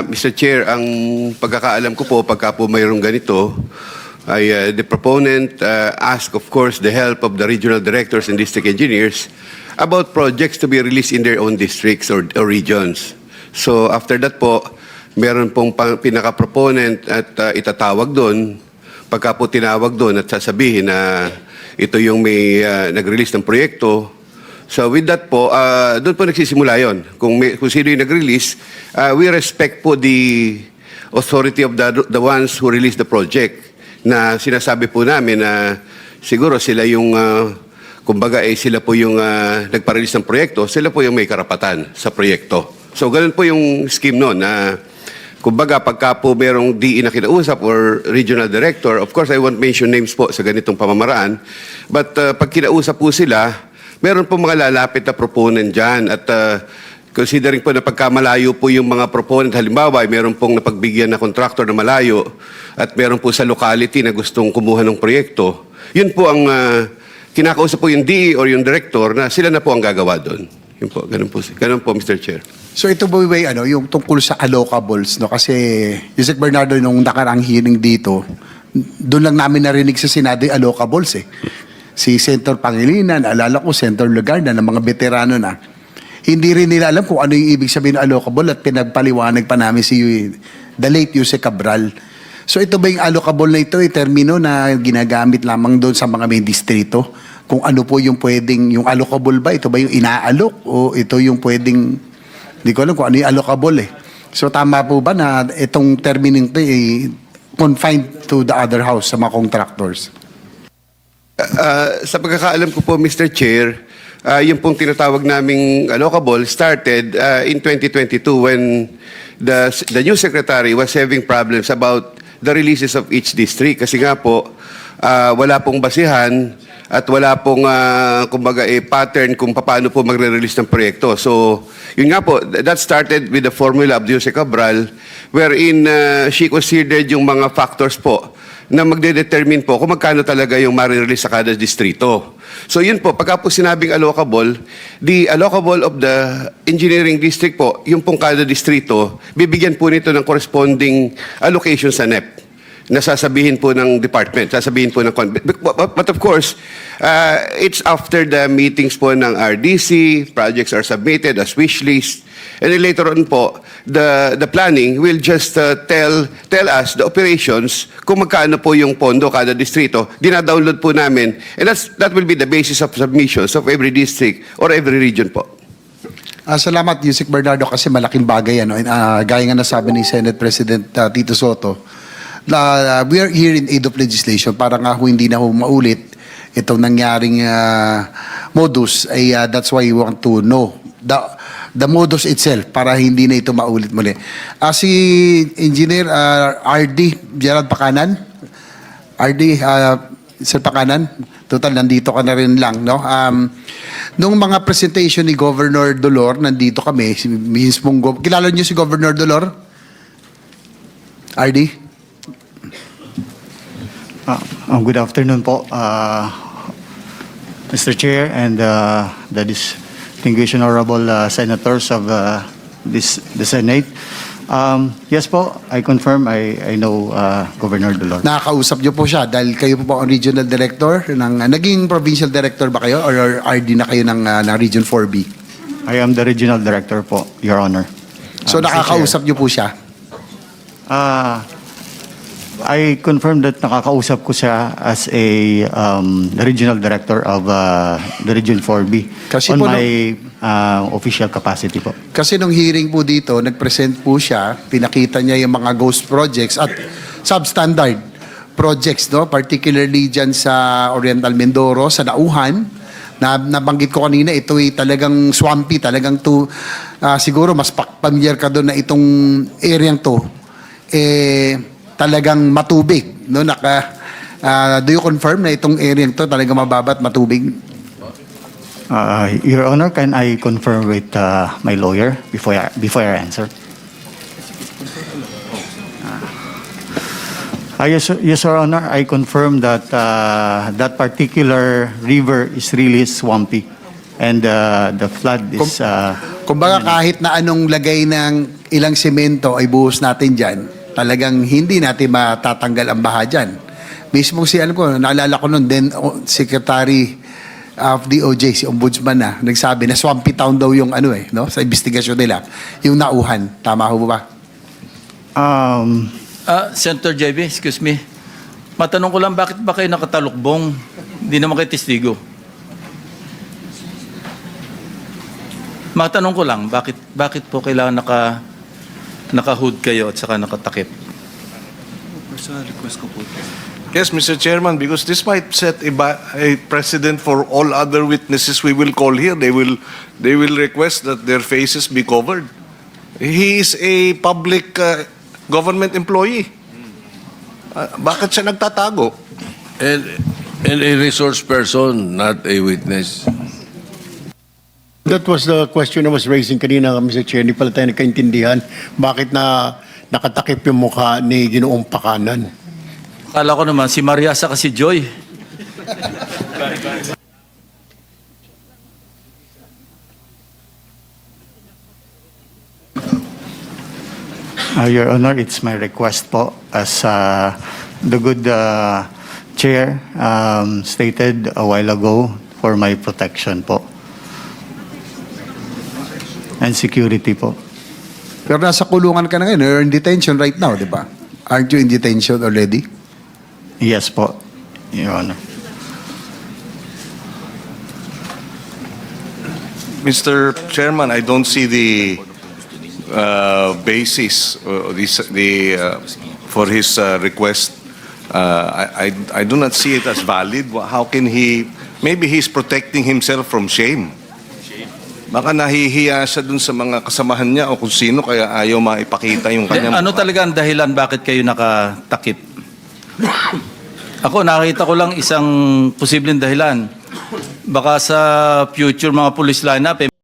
S13: Mr. Chair, ang pagkakaalam ko po, pagka po mayroong ganito, ay the proponent ask, of course, the help of the regional directors and district engineers about projects to be released in their own districts or regions. So after that po, meron pong pinaka-proponent at itatawag doon. Pagka po tinawag doon at sasabihin na ito yung may nag-release ng proyekto. So with that po, doon po nagsisimula yon. Kung sino yung nag-release, we respect po the authority of the ones who released the project. Na sinasabi po namin na siguro sila yung, kumbaga sila po yung nagpa-release ng proyekto, sila po yung may karapatan sa proyekto. So ganun po yung scheme noon na kumbaga, pagka po merong DE na kinausap or regional director, of course, I won't mention names po sa ganitong pamamaraan, but pag kinausap po sila, meron po mga lalapit na proponent dyan at considering po na pagkamalayo po yung mga proponent, halimbawa, meron pong napagbigyan na contractor na malayo at meron po sa locality na gustong kumuha ng proyekto, yun po ang kinakausap po yung DE or yung director na sila na po ang gagawa doon. Yun po, ganun po, Mr. Chair.
S12: So ito ba yung tungkol sa allocables, no? Kasi Yusek Bernardo, nung nakarang hearing dito, doon lang namin narinig sa Senado yung allocables eh. Si Senator Pangilinan, alala ko, Senator Legarda, ng mga veterano na. Hindi rin nila alam kung ano yung ibig sabihin ng allocable at pinagpaliwanag pa namin si the late Yusek Cabral. So ito ba yung allocable na ito, termino na ginagamit lamang doon sa mga may distrito? Kung ano po yung pwedeng, yung allocable ba? Ito ba yung inaalok o ito yung pwedeng, hindi ko alam kung ano yung allocable eh. So tama po ba na itong termino ito confined to the other house sa mga contractors?
S13: Sa pagkakaalam ko po, Mr. Chair, yung pong tinatawag naming allocable started in 2022 when the new secretary was having problems about the releases of each district. Kasi nga po, wala pong basihan at wala pong kumbaga pattern kung paano po magre-release ng proyekto. So, yun nga po, that started with the formula of Yusek Cabral wherein she considered yung mga factors po na magde-determine po kung magkano talaga yung ma-release sa kada distrito. So yun po, pagka po sinabing allocable, the allocable of the engineering district po, yung pong kada distrito, bibigyan po nito ng corresponding allocation sa NEP na sasabihin po ng department, sasabihin po ng... But of course, it's after the meetings po ng RDC, projects are submitted as wish list, and then later on po, the planning will just tell us the operations kung magkano po yung pondo kada distrito. Dina-download po namin, and that will be the basis of submissions of every district or every region po.
S12: Salamat, Yusek Bernardo, kasi malaking bagay. Gaya nga nasabi ni Senate President Tito Soto, we are here in aid of legislation para nga hindi na maulit itong nangyaring modus. That's why we want to know the modus itself para hindi na ito maulit muli. Si Engineer RD Gerald Pakanan, Sir Pakanan, total nandito ka na rin lang, no? Nung mga presentation ni Governor Dolor, nandito kami, mismong kilala niyo si Governor Dolor? RD?
S14: Good afternoon po, Mr. Chair and the distinguished honorable senators of the Senate. Yes po, I confirm, I know Governor Dolor.
S12: Nakakausap niyo po siya dahil kayo po ang regional director ng naging provincial director ba kayo or RD na kayo ng Region 4B?
S14: I am the regional director po, Your Honor.
S12: So nakakausap niyo po siya?
S14: I confirm that nakakausap ko siya as a regional director of the Region 4B
S12: Kasi
S14: on
S12: po
S14: my official capacity po.
S12: Kasi nung hearing po dito, nag-present po siya, pinakita niya yung mga ghost projects at substandard projects, no? Particularly dyan sa Oriental Mindoro, sa Nauhan, na nabanggit ko kanina, ito ay talagang swampy, talagang siguro mas familiar ka doon na itong area to, talagang matubig, no? Do you confirm na itong area to talagang mababa at matubig?
S14: Your Honor, can I confirm with my lawyer before I answer? Yes, Your Honor, I confirm that that particular river is really swampy and the flood is...
S12: Kumbaga kahit na anong lagay ng ilang semento ay buhos natin dyan, talagang hindi natin matatanggal ang baha dyan. Mismo alam ko, naalala ko noon, then Secretary of DOJ, si Ombudsman na, nagsabi na swampy town daw yung no? Sa investigasyon nila, yung Nauhan. Tama ho ba?
S2: Senator JB, excuse me. Matanong ko lang, bakit ba kayo nakatalukbong? Hindi naman kayo testigo. Matanong ko lang, bakit po kailangan naka-hood kayo at saka nakatakip?
S10: Yes, Mr. Chairman, because this might set a precedent for all other witnesses we will call here. They will request that their faces be covered. He is a public government employee. Bakit siya nagtatago?
S6: And a resource person, not a witness.
S15: That was the question I was raising kanina, Mr. Chair. Hindi pala tayo nagkaintindihan bakit na nakatakip yung mukha ni Ginoong Pakanan.
S2: Akala ko naman, si Maria sa si Joy.
S14: Your Honor, it's my request po as the good chair stated a while ago for my protection po and security po.
S12: Pero nasa kulungan ka na ngayon, you're in detention right now, di ba? Aren't you in detention already?
S14: Yes po, Your Honor.
S10: Mr. Chairman, I don't see the basis for his request. I do not see it as valid. How can he? Maybe he's protecting himself from shame. Baka nahihiya siya dun sa mga kasamahan niya o kung sino kaya ayaw maipakita yung kanyang...
S2: Ano talaga ang dahilan bakit kayo nakatakip? Ako, nakita ko lang isang posibleng dahilan. Baka sa future mga police lineup,